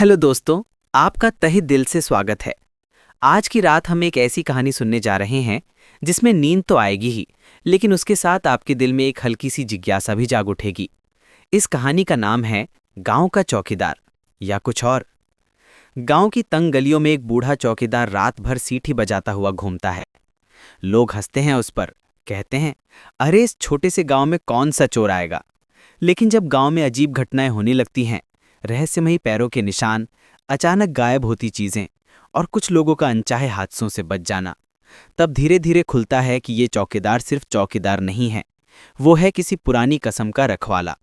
Hello दोस्तों, आपका तहे दिल से स्वागत है। आज की रात हम एक ऐसी कहानी सुनने जा रहे हैं जिसमें नींद तो आएगी ही, लेकिन उसके साथ आपके दिल में एक हल्की सी जिज्ञासा भी जाग उठेगी। इस कहानी का नाम है गांव का चौकीदार, या कुछ और। गांव की तंग गलियों में एक बूढ़ा चौकीदार रात भर सीटी बजाता हुआ घूमता है। लोग हंसते हैं उस पर, कहते हैं, अरे इस छोटे से गांव में कौन सा चोर आएगा। लेकिन जब गांव में अजीब घटनाएं होने लगती हैं, रहस्यमयी पैरों के निशान, अचानक गायब होती चीजें और कुछ लोगों का अनचाहे हादसों से बच जाना, तब धीरे धीरे खुलता है कि ये चौकीदार सिर्फ चौकीदार नहीं है, वो है किसी पुरानी कसम का रखवाला।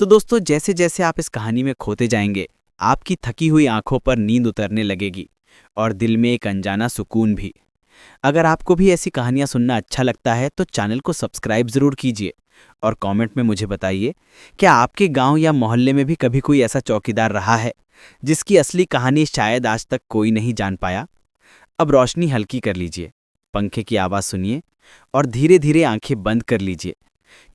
तो दोस्तों, जैसे जैसे आप इस कहानी में खोते जाएंगे, आपकी थकी हुई आंखों पर नींद उतरने लगेगी और दिल में एक अनजाना सुकून भी। अगर आपको भी ऐसी कहानियां सुनना अच्छा लगता है तो चैनल को सब्सक्राइब जरूर कीजिए और कमेंट में मुझे बताइए, क्या आपके गांव या मोहल्ले में भी कभी कोई ऐसा चौकीदार रहा है जिसकी असली कहानी शायद आज तक कोई नहीं जान पाया। अब रोशनी हल्की कर लीजिए, पंखे की आवाज़ सुनिए और धीरे धीरे आंखें बंद कर लीजिए,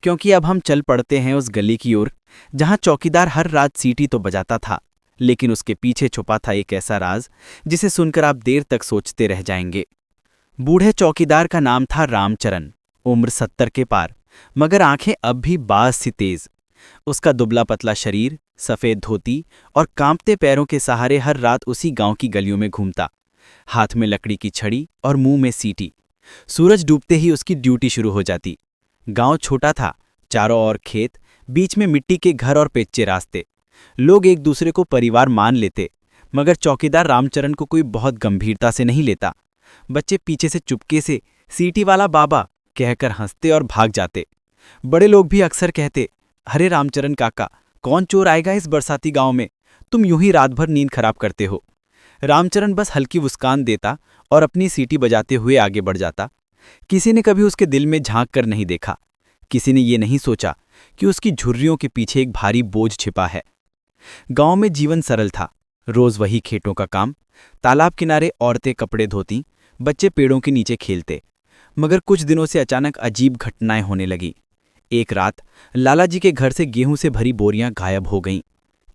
क्योंकि अब हम चल पड़ते हैं उस गली की ओर जहां चौकीदार हर रात सीटी तो बजाता था, लेकिन उसके पीछे छुपा था एक ऐसा राज जिसे सुनकर आप देर तक सोचते रह जाएंगे। बूढ़े चौकीदार का नाम था रामचरण, उम्र 70 के पार, मगर आंखें अब भी बाज सी तेज। उसका दुबला पतला शरीर, सफेद धोती और कांपते पैरों के सहारे हर रात उसी गांव की गलियों में घूमता, हाथ में लकड़ी की छड़ी और मुंह में सीटी। सूरज डूबते ही उसकी ड्यूटी शुरू हो जाती। गांव छोटा था, चारों ओर खेत, बीच में मिट्टी के घर और पेच्चे रास्ते। लोग एक दूसरे को परिवार मान लेते, मगर चौकीदार रामचरण को कोई बहुत गंभीरता से नहीं लेता। बच्चे पीछे से चुपके से सीटी वाला बाबा कहकर हंसते और भाग जाते। बड़े लोग भी अक्सर कहते, अरे रामचरण काका, कौन चोर आएगा इस बरसाती गांव में, तुम यूं ही रात भर नींद खराब करते हो। रामचरण बस हल्की मुस्कान देता और अपनी सीटी बजाते हुए आगे बढ़ जाता। किसी ने कभी उसके दिल में झांक कर नहीं देखा, किसी ने ये नहीं सोचा कि उसकी झुर्रियों के पीछे एक भारी बोझ छिपा है। गांव में जीवन सरल था, रोज वही खेतों का काम, तालाब किनारे औरतें कपड़े धोती, बच्चे पेड़ों के नीचे खेलते। मगर कुछ दिनों से अचानक अजीब घटनाएं होने लगी। एक रात लाला जी के घर से गेहूं से भरी बोरियां गायब हो गईं।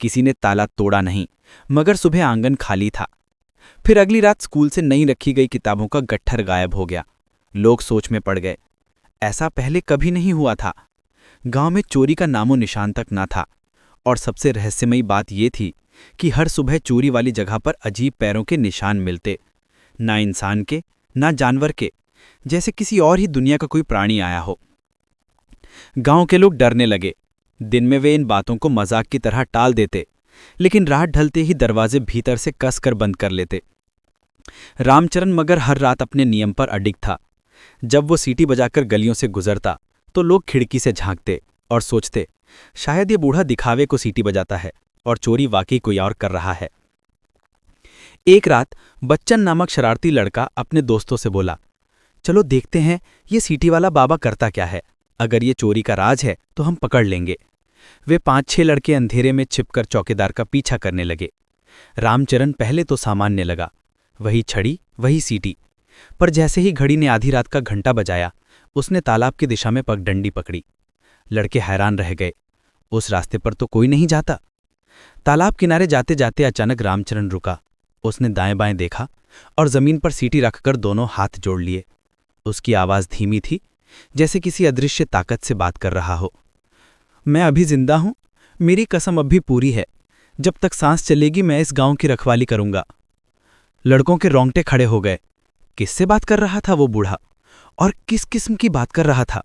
किसी ने ताला तोड़ा नहीं, मगर सुबह आंगन खाली था। फिर अगली रात स्कूल से नई रखी गई किताबों का गट्ठर गायब हो गया। लोग सोच में पड़ गए, ऐसा पहले कभी नहीं हुआ था। गांव में चोरी का नामो निशान तक ना था, और सबसे रहस्यमयी बात यह थी कि हर सुबह चोरी वाली जगह पर अजीब पैरों के निशान मिलते, ना इंसान के ना जानवर के, जैसे किसी और ही दुनिया का कोई प्राणी आया हो। गांव के लोग डरने लगे। दिन में वे इन बातों को मजाक की तरह टाल देते, लेकिन रात ढलते ही दरवाजे भीतर से कसकर बंद कर लेते। रामचरण मगर हर रात अपने नियम पर अडिग था। जब वो सीटी बजाकर गलियों से गुजरता तो लोग खिड़की से झांकते और सोचते, शायद ये बूढ़ा दिखावे को सीटी बजाता है और चोरी वाकई कोई और कर रहा है। एक रात बच्चन नामक शरारती लड़का अपने दोस्तों से बोला, चलो देखते हैं ये सीटी वाला बाबा करता क्या है। अगर ये चोरी का राज है तो हम पकड़ लेंगे। वे 5-6 लड़के अंधेरे में छिपकर चौकीदार का पीछा करने लगे। रामचरण पहले तो सामान्य लगा, वही छड़ी वही सीटी, पर जैसे ही घड़ी ने आधी रात का घंटा बजाया, उसने तालाब की दिशा में पगडंडी पकड़ी। लड़के हैरान रह गए, उस रास्ते पर तो कोई नहीं जाता। तालाब किनारे जाते जाते अचानक रामचरण रुका। उसने दाएं बाएं देखा और जमीन पर सीटी रखकर दोनों हाथ जोड़ लिए। उसकी आवाज धीमी थी, जैसे किसी अदृश्य ताकत से बात कर रहा हो। मैं अभी जिंदा हूं, मेरी कसम अब भी पूरी है। जब तक सांस चलेगी मैं इस गांव की रखवाली करूंगा। लड़कों के रोंगटे खड़े हो गए। किससे बात कर रहा था वो बूढ़ा, और किस किस्म की बात कर रहा था?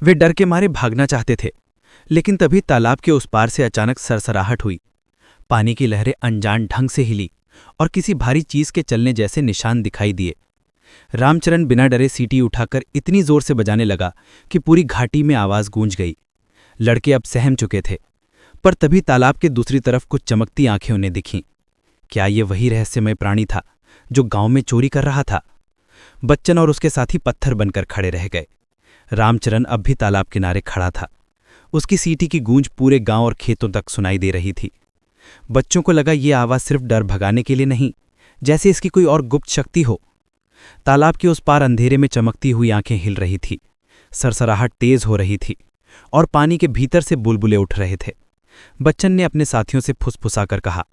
वे डर के मारे भागना चाहते थे, लेकिन तभी तालाब के उस पार से अचानक सरसराहट हुई। पानी की लहरें अनजान ढंग से हिली और किसी भारी चीज के चलने जैसे निशान दिखाई दिए। रामचरण बिना डरे सीटी उठाकर इतनी जोर से बजाने लगा कि पूरी घाटी में आवाज गूंज गई। लड़के अब सहम चुके थे, पर तभी तालाब के दूसरी तरफ कुछ चमकती आंखें उन्हें दिखीं। क्या ये वही रहस्यमय प्राणी था जो गांव में चोरी कर रहा था? बच्चन और उसके साथी पत्थर बनकर खड़े रह गए। रामचरण अब भी तालाब किनारे खड़ा था। उसकी सीटी की गूंज पूरे गांव और खेतों तक सुनाई दे रही थी। बच्चों को लगा ये आवाज सिर्फ डर भगाने के लिए नहीं, जैसे इसकी कोई और गुप्त शक्ति हो। तालाब के उस पार अंधेरे में चमकती हुई आंखें हिल रही थी, सरसराहट तेज हो रही थी और पानी के भीतर से बुलबुले उठ रहे थे। बच्चन ने अपने साथियों से फुसफुसाकर कहा,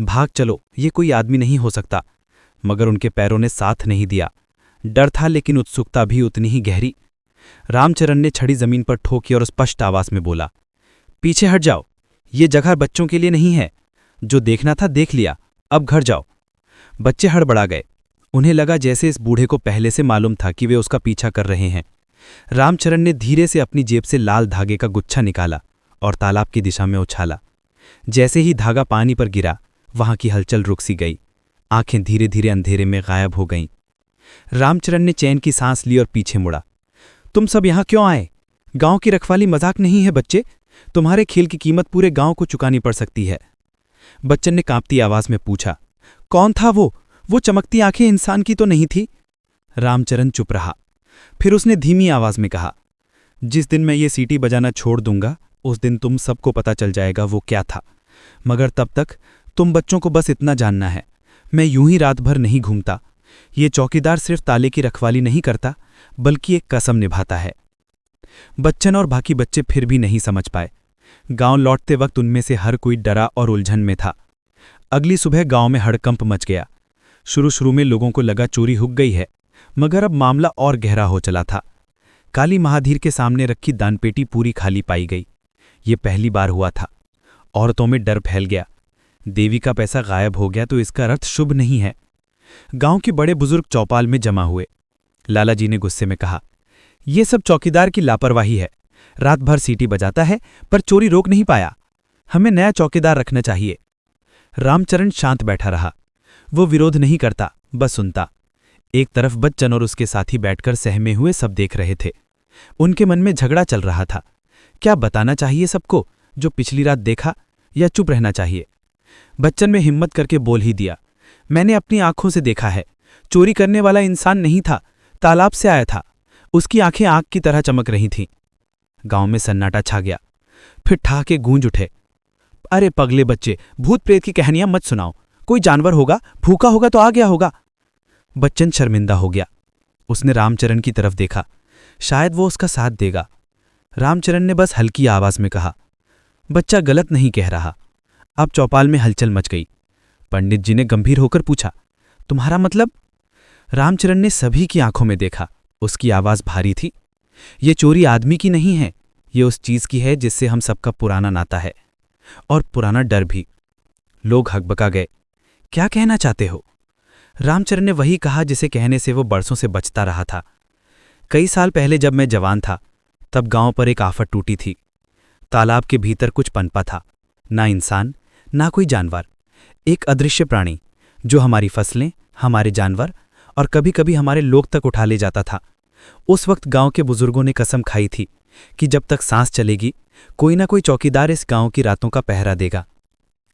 भाग चलो, ये कोई आदमी नहीं हो सकता। मगर उनके पैरों ने साथ नहीं दिया। डर था लेकिन उत्सुकता भी उतनी ही गहरी। रामचरण ने छड़ी जमीन पर ठोकी और स्पष्ट आवाज में बोला, पीछे हट जाओ, ये जगह बच्चों के लिए नहीं है। जो देखना था देख लिया, अब घर जाओ। बच्चे हड़बड़ा गए। उन्हें लगा जैसे इस बूढ़े को पहले से मालूम था कि वे उसका पीछा कर रहे हैं। रामचरण ने धीरे से अपनी जेब से लाल धागे का गुच्छा निकाला और तालाब की दिशा में उछाला। जैसे ही धागा पानी पर गिरा, वहां की हलचल रुक सी गई। आंखें धीरे धीरे अंधेरे में गायब हो गईं। रामचरण ने चैन की सांस ली और पीछे मुड़ा। तुम सब यहां क्यों आए? गांव की रखवाली मजाक नहीं है बच्चे। तुम्हारे खेल की कीमत पूरे गांव को चुकानी पड़ सकती है। बच्चन ने कांपती आवाज में पूछा, कौन था वो चमकती आंखें इंसान की तो नहीं थी? रामचरण चुप रहा। फिर उसने धीमी आवाज में कहा, जिस दिन मैं ये सीटी बजाना छोड़ दूंगा, उस दिन तुम सबको पता चल जाएगा वो क्या था। मगर तब तक तुम बच्चों को बस इतना जानना है, मैं यूं ही रात भर नहीं घूमता। ये चौकीदार सिर्फ ताले की रखवाली नहीं करता, बल्कि एक कसम निभाता है। बच्चन और बाकी बच्चे फिर भी नहीं समझ पाए। गांव लौटते वक्त उनमें से हर कोई डरा और उलझन में था। अगली सुबह गांव में हड़कंप मच गया। शुरू में लोगों को लगा चोरी हुक गई है, मगर अब मामला और गहरा हो चला था। काली महाधीर के सामने रखी दानपेटी पूरी खाली पाई गई। ये पहली बार हुआ था। औरतों में डर फैल गया। देवी का पैसा गायब हो गया तो इसका अर्थ शुभ नहीं है। गांव के बड़े बुजुर्ग चौपाल में जमा हुए। लालाजी ने गुस्से में कहा, यह सब चौकीदार की लापरवाही है। रात भर सीटी बजाता है पर चोरी रोक नहीं पाया। हमें नया चौकीदार रखना चाहिए। रामचरण शांत बैठा रहा। वो विरोध नहीं करता, बस सुनता। एक तरफ बच्चन और उसके साथी बैठकर सहमे हुए सब देख रहे थे। उनके मन में झगड़ा चल रहा था। क्या बताना चाहिए सबको जो पिछली रात देखा, या चुप रहना चाहिए? बच्चन में हिम्मत करके बोल ही दिया, मैंने अपनी आंखों से देखा है। चोरी करने वाला इंसान नहीं था, तालाब से आया था। उसकी आंखें आग की तरह चमक रही थीं। गांव में सन्नाटा छा गया। फिर ठहाके गूंज उठे। अरे पगले बच्चे, भूत प्रेत की कहानियां मत सुनाओ। कोई जानवर होगा, भूखा होगा तो आ गया होगा। बच्चन शर्मिंदा हो गया। उसने रामचरण की तरफ देखा, शायद वो उसका साथ देगा। रामचरण ने बस हल्की आवाज में कहा, बच्चा गलत नहीं कह रहा। अब चौपाल में हलचल मच गई। पंडित जी ने गंभीर होकर पूछा, तुम्हारा मतलब? रामचरण ने सभी की आंखों में देखा। उसकी आवाज भारी थी। ये चोरी आदमी की नहीं है, ये उस चीज की है जिससे हम सबका पुराना नाता है, और पुराना डर भी। लोग हकबका गए। क्या कहना चाहते हो? रामचरण ने वही कहा जिसे कहने से वो बरसों से बचता रहा था। कई साल पहले जब मैं जवान था, तब गांव पर एक आफत टूटी थी। तालाब के भीतर कुछ पनपा था, ना इंसान ना कोई जानवर। एक अदृश्य प्राणी जो हमारी फसलें, हमारे जानवर और कभी कभी हमारे लोग तक उठा ले जाता था। उस वक्त गांव के बुजुर्गों ने कसम खाई थी कि जब तक सांस चलेगी, कोई ना कोई चौकीदार इस गांव की रातों का पहरा देगा।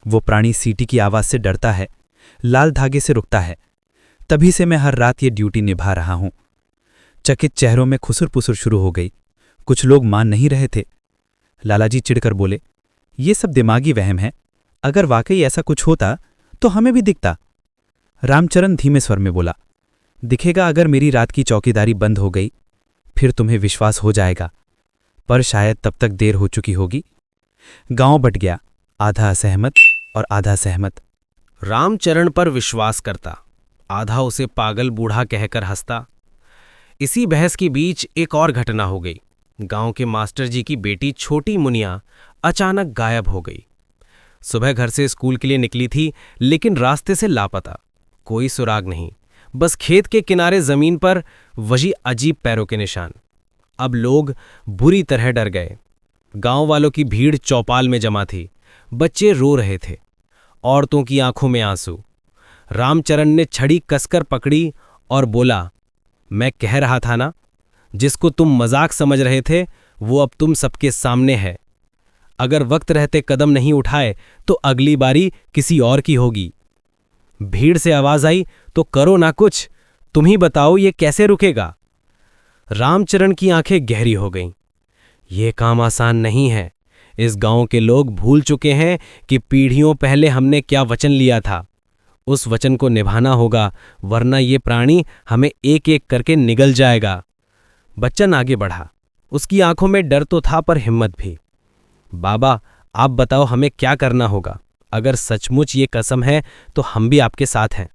वो प्राणी सीटी की आवाज से डरता है, लाल धागे से रुकता है। तभी से मैं हर रात ये ड्यूटी निभा रहा हूं। चकित चेहरों में खुसुर पुसुर शुरू हो गई। कुछ लोग मान नहीं रहे थे। लालाजी चिढ़कर बोले, ये सब दिमागी वहम है। अगर वाकई ऐसा कुछ होता तो हमें भी दिखता। रामचरण धीमे स्वर में बोला, दिखेगा अगर मेरी रात की चौकीदारी बंद हो गई, फिर तुम्हें विश्वास हो जाएगा, पर शायद तब तक देर हो चुकी होगी। गांव बट गया, आधा असहमत और आधा सहमत। रामचरण पर विश्वास करता, आधा उसे पागल बूढ़ा कहकर हंसता। इसी बहस के बीच एक और घटना हो गई। गांव के मास्टर जी की बेटी छोटी मुनिया अचानक गायब हो गई। सुबह घर से स्कूल के लिए निकली थी, लेकिन रास्ते से लापता। कोई सुराग नहीं, बस खेत के किनारे जमीन पर वही अजीब पैरों के निशान। अब लोग बुरी तरह डर गए। गांव वालों की भीड़ चौपाल में जमा थी। बच्चे रो रहे थे, औरतों की आंखों में आंसू। रामचरण ने छड़ी कसकर पकड़ी और बोला, मैं कह रहा था ना, जिसको तुम मजाक समझ रहे थे वो अब तुम सबके सामने है। अगर वक्त रहते कदम नहीं उठाए तो अगली बारी किसी और की होगी। भीड़ से आवाज आई, तो करो ना कुछ, तुम ही बताओ ये कैसे रुकेगा? रामचरण की आंखें गहरी हो गईं। ये काम आसान नहीं है। इस गांव के लोग भूल चुके हैं कि पीढ़ियों पहले हमने क्या वचन लिया था। उस वचन को निभाना होगा, वरना ये प्राणी हमें एक एक करके निगल जाएगा। बच्चन आगे बढ़ा। उसकी आंखों में डर तो था पर हिम्मत भी। बाबा, आप बताओ हमें क्या करना होगा? अगर सचमुच ये कसम है तो हम भी आपके साथ हैं।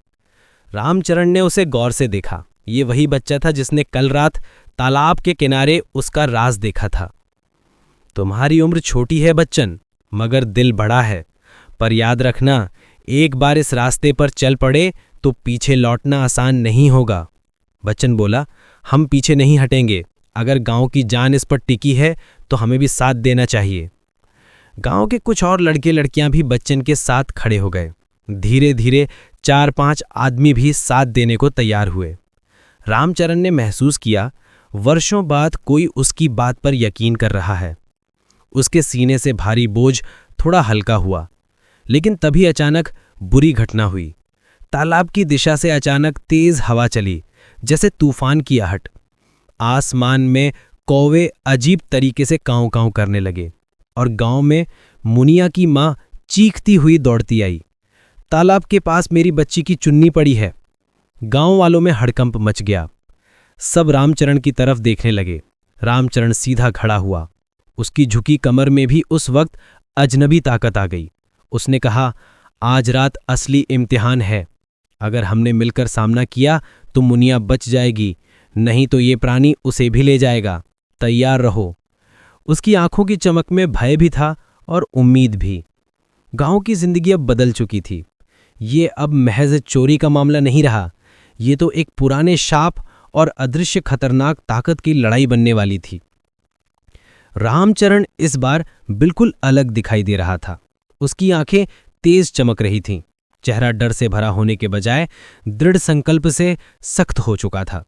रामचरण ने उसे गौर से देखा। ये वही बच्चा था जिसने कल रात तालाब के किनारे उसका राज देखा था। तुम्हारी उम्र छोटी है बच्चन, मगर दिल बड़ा है। पर याद रखना, एक बार इस रास्ते पर चल पड़े तो पीछे लौटना आसान नहीं होगा। बच्चन बोला, हम पीछे नहीं हटेंगे। अगर गांव की जान इस पर टिकी है तो हमें भी साथ देना चाहिए। गांव के कुछ और लड़के लड़कियां भी बच्चन के साथ खड़े हो गए। धीरे धीरे 4-5 आदमी भी साथ देने को तैयार हुए। रामचरण ने महसूस किया वर्षों बाद कोई उसकी बात पर यकीन कर रहा है। उसके सीने से भारी बोझ थोड़ा हल्का हुआ। लेकिन तभी अचानक बुरी घटना हुई। तालाब की दिशा से अचानक तेज हवा चली, जैसे तूफान की आहट। आसमान में कौवे अजीब तरीके से काँव काँव करने लगे और गांव में मुनिया की मां चीखती हुई दौड़ती आई। तालाब के पास मेरी बच्ची की चुन्नी पड़ी है। गांव वालों में हड़कंप मच गया। सब रामचरण की तरफ देखने लगे। रामचरण सीधा खड़ा हुआ। उसकी झुकी कमर में भी उस वक्त अजनबी ताकत आ गई। उसने कहा, आज रात असली इम्तिहान है। अगर हमने मिलकर सामना किया तो मुनिया बच जाएगी, नहीं तो ये प्राणी उसे भी ले जाएगा। तैयार रहो। उसकी आंखों की चमक में भय भी था और उम्मीद भी। गांव की जिंदगी अब बदल चुकी थी। ये अब महज चोरी का मामला नहीं रहा। ये तो एक पुराने शाप और अदृश्य खतरनाक ताकत की लड़ाई बनने वाली थी। रामचरण इस बार बिल्कुल अलग दिखाई दे रहा था। उसकी आंखें तेज चमक रही थीं। चेहरा डर से भरा होने के बजाय दृढ़ संकल्प से सख्त हो चुका था।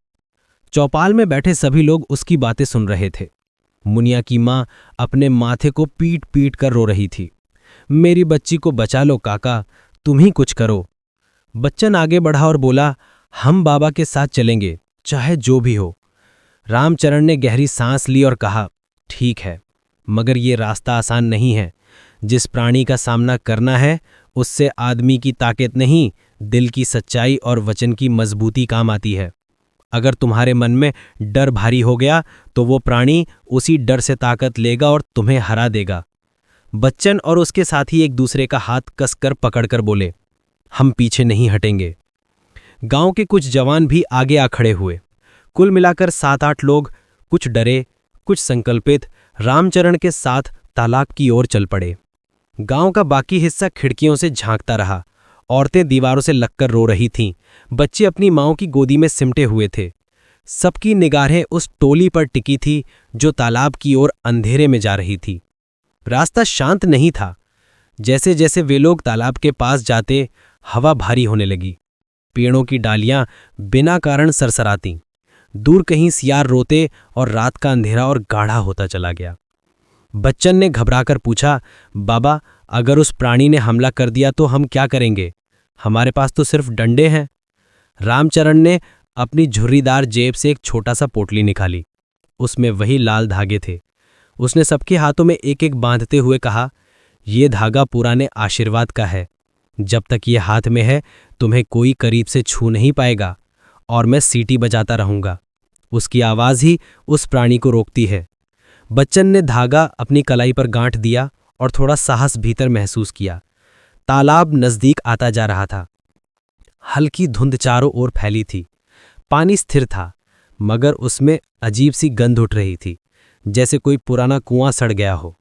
चौपाल में बैठे सभी लोग उसकी बातें सुन रहे थे। मुनिया की मां अपने माथे को पीट पीट कर रो रही थी। मेरी बच्ची को बचा लो काका, तुम ही कुछ करो। बच्चन आगे बढ़ा और बोला, हम बाबा के साथ चलेंगे, चाहे जो भी हो। रामचरण ने गहरी सांस ली और कहा, ठीक है, मगर ये रास्ता आसान नहीं है। जिस प्राणी का सामना करना है उससे आदमी की ताकत नहीं, दिल की सच्चाई और वचन की मजबूती काम आती है। अगर तुम्हारे मन में डर भारी हो गया तो वो प्राणी उसी डर से ताकत लेगा और तुम्हें हरा देगा। बच्चन और उसके साथी एक दूसरे का हाथ कसकर पकड़कर बोले, हम पीछे नहीं हटेंगे। गांव के कुछ जवान भी आगे आ खड़े हुए। कुल मिलाकर 7-8 लोग, कुछ डरे कुछ संकल्पित, रामचरण के साथ तालाब की ओर चल पड़े। गांव का बाकी हिस्सा खिड़कियों से झांकता रहा। औरतें दीवारों से लगकर रो रही थीं। बच्चे अपनी माओं की गोदी में सिमटे हुए थे। सबकी निगाहें उस टोली पर टिकी थी जो तालाब की ओर अंधेरे में जा रही थी। रास्ता शांत नहीं था। जैसे जैसे वे लोग तालाब के पास जाते, हवा भारी होने लगी। पेड़ों की डालियां बिना कारण सरसरातीं। दूर कहीं सियार रोते और रात का अंधेरा और गाढ़ा होता चला गया। बच्चन ने घबराकर पूछा, बाबा, अगर उस प्राणी ने हमला कर दिया तो हम क्या करेंगे? हमारे पास तो सिर्फ डंडे हैं। रामचरण ने अपनी झुर्रीदार जेब से एक छोटा सा पोटली निकाली। उसमें वही लाल धागे थे। उसने सबके हाथों में एक एक बांधते हुए कहा, ये धागा पुराने आशीर्वाद का है। जब तक ये हाथ में है तुम्हें कोई करीब से छू नहीं पाएगा और मैं सीटी बजाता रहूंगा। उसकी आवाज ही उस प्राणी को रोकती है। बच्चन ने धागा अपनी कलाई पर गांठ दिया और थोड़ा साहस भीतर महसूस किया। तालाब नजदीक आता जा रहा था। हल्की धुंध चारों ओर फैली थी। पानी स्थिर था, मगर उसमें अजीब सी गंध उठ रही थी, जैसे कोई पुराना कुआं सड़ गया हो।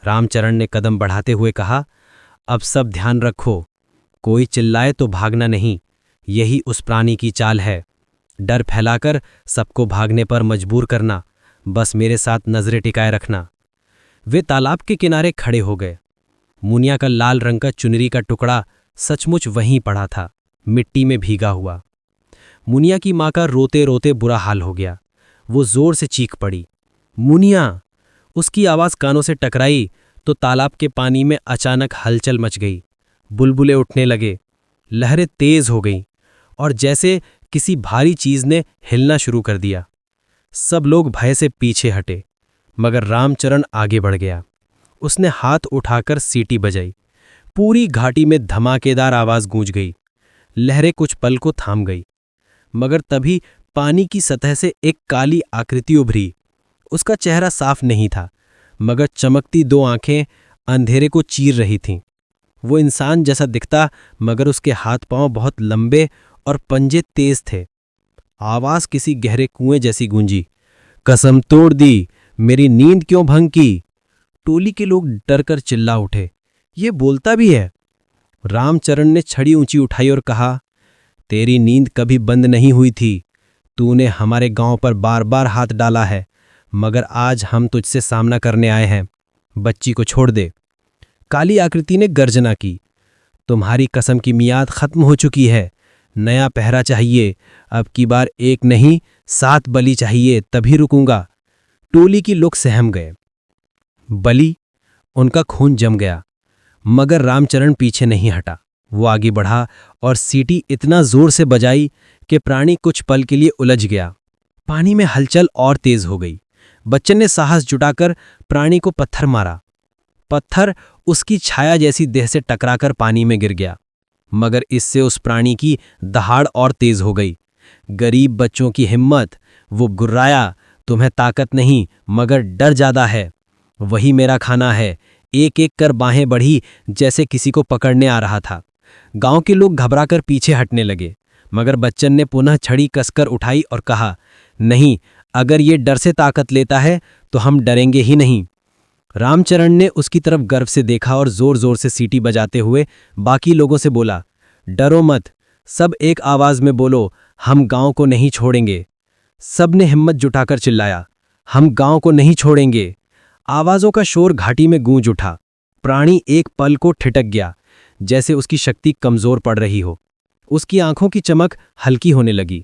रामचरण ने कदम बढ़ाते हुए कहा, अब सब ध्यान रखो, कोई चिल्लाए तो भागना नहीं। यही उस प्राणी की चाल है, डर फैलाकर सबको भागने पर मजबूर करना। बस मेरे साथ नजरें टिकाए रखना। वे तालाब के किनारे खड़े हो गए। मुनिया का लाल रंग का चुनरी का टुकड़ा सचमुच वहीं पड़ा था, मिट्टी में भीगा हुआ। मुनिया की मां का रोते रोते बुरा हाल हो गया। वो जोर से चीख पड़ी, मुनिया! उसकी आवाज कानों से टकराई तो तालाब के पानी में अचानक हलचल मच गई। बुलबुले उठने लगे, लहरें तेज हो गईं और जैसे किसी भारी चीज ने हिलना शुरू कर दिया। सब लोग भय से पीछे हटे, मगर रामचरण आगे बढ़ गया। उसने हाथ उठाकर सीटी बजाई। पूरी घाटी में धमाकेदार आवाज गूंज गई। लहरें कुछ पल को थाम गई, मगर तभी पानी की सतह से एक काली आकृति उभरी। उसका चेहरा साफ नहीं था, मगर चमकती 2 आंखें अंधेरे को चीर रही थीं। वो इंसान जैसा दिखता, मगर उसके हाथ पांव बहुत लंबे और पंजे तेज थे। आवाज किसी गहरे कुएं जैसी गूंजी। कसम तोड़ दी, मेरी नींद क्यों भंग की? टोली के लोग डरकर चिल्ला उठे, ये बोलता भी है। रामचरण ने छड़ी ऊंची उठाई और कहा, तेरी नींद कभी बंद नहीं हुई थी। तूने हमारे गांव पर बार बार हाथ डाला है, मगर आज हम तुझसे सामना करने आए हैं। बच्ची को छोड़ दे। काली आकृति ने गर्जना की, तुम्हारी कसम की मियाद खत्म हो चुकी है। नया पहरा चाहिए। अब की बार 1 नहीं 7 बलि चाहिए, तभी रुकूंगा। टोली की लोग सहम गए। बलि? उनका खून जम गया। मगर रामचरण पीछे नहीं हटा। वो आगे बढ़ा और सीटी इतना जोर से बजाई कि प्राणी कुछ पल के लिए उलझ गया। पानी में हलचल और तेज हो गई। बच्चन ने साहस जुटाकर प्राणी को पत्थर मारा। पत्थर उसकी छाया जैसी देह से टकराकर पानी में गिर गया, मगर इससे उस प्राणी की दहाड़ और तेज हो गई। गरीब बच्चों की हिम्मत! वो गुर्राया, तुम्हें ताकत नहीं मगर डर ज्यादा है। वही मेरा खाना है। एक एक कर बाहें बढ़ी जैसे किसी को पकड़ने आ रहा था। गांव के लोग घबराकर पीछे हटने लगे, मगर बच्चन ने पुनः छड़ी कसकर उठाई और कहा, नहीं, अगर ये डर से ताकत लेता है तो हम डरेंगे ही नहीं। रामचरण ने उसकी तरफ गर्व से देखा और जोर जोर से सीटी बजाते हुए बाकी लोगों से बोला, डरो मत। सब एक आवाज में बोलो, हम गांव को नहीं छोड़ेंगे। सब ने हिम्मत जुटाकर चिल्लाया, हम गांव को नहीं छोड़ेंगे। आवाजों का शोर घाटी में गूंज उठा। प्राणी एक पल को ठिठक गया, जैसे उसकी शक्ति कमजोर पड़ रही हो। उसकी आंखों की चमक हल्की होने लगी।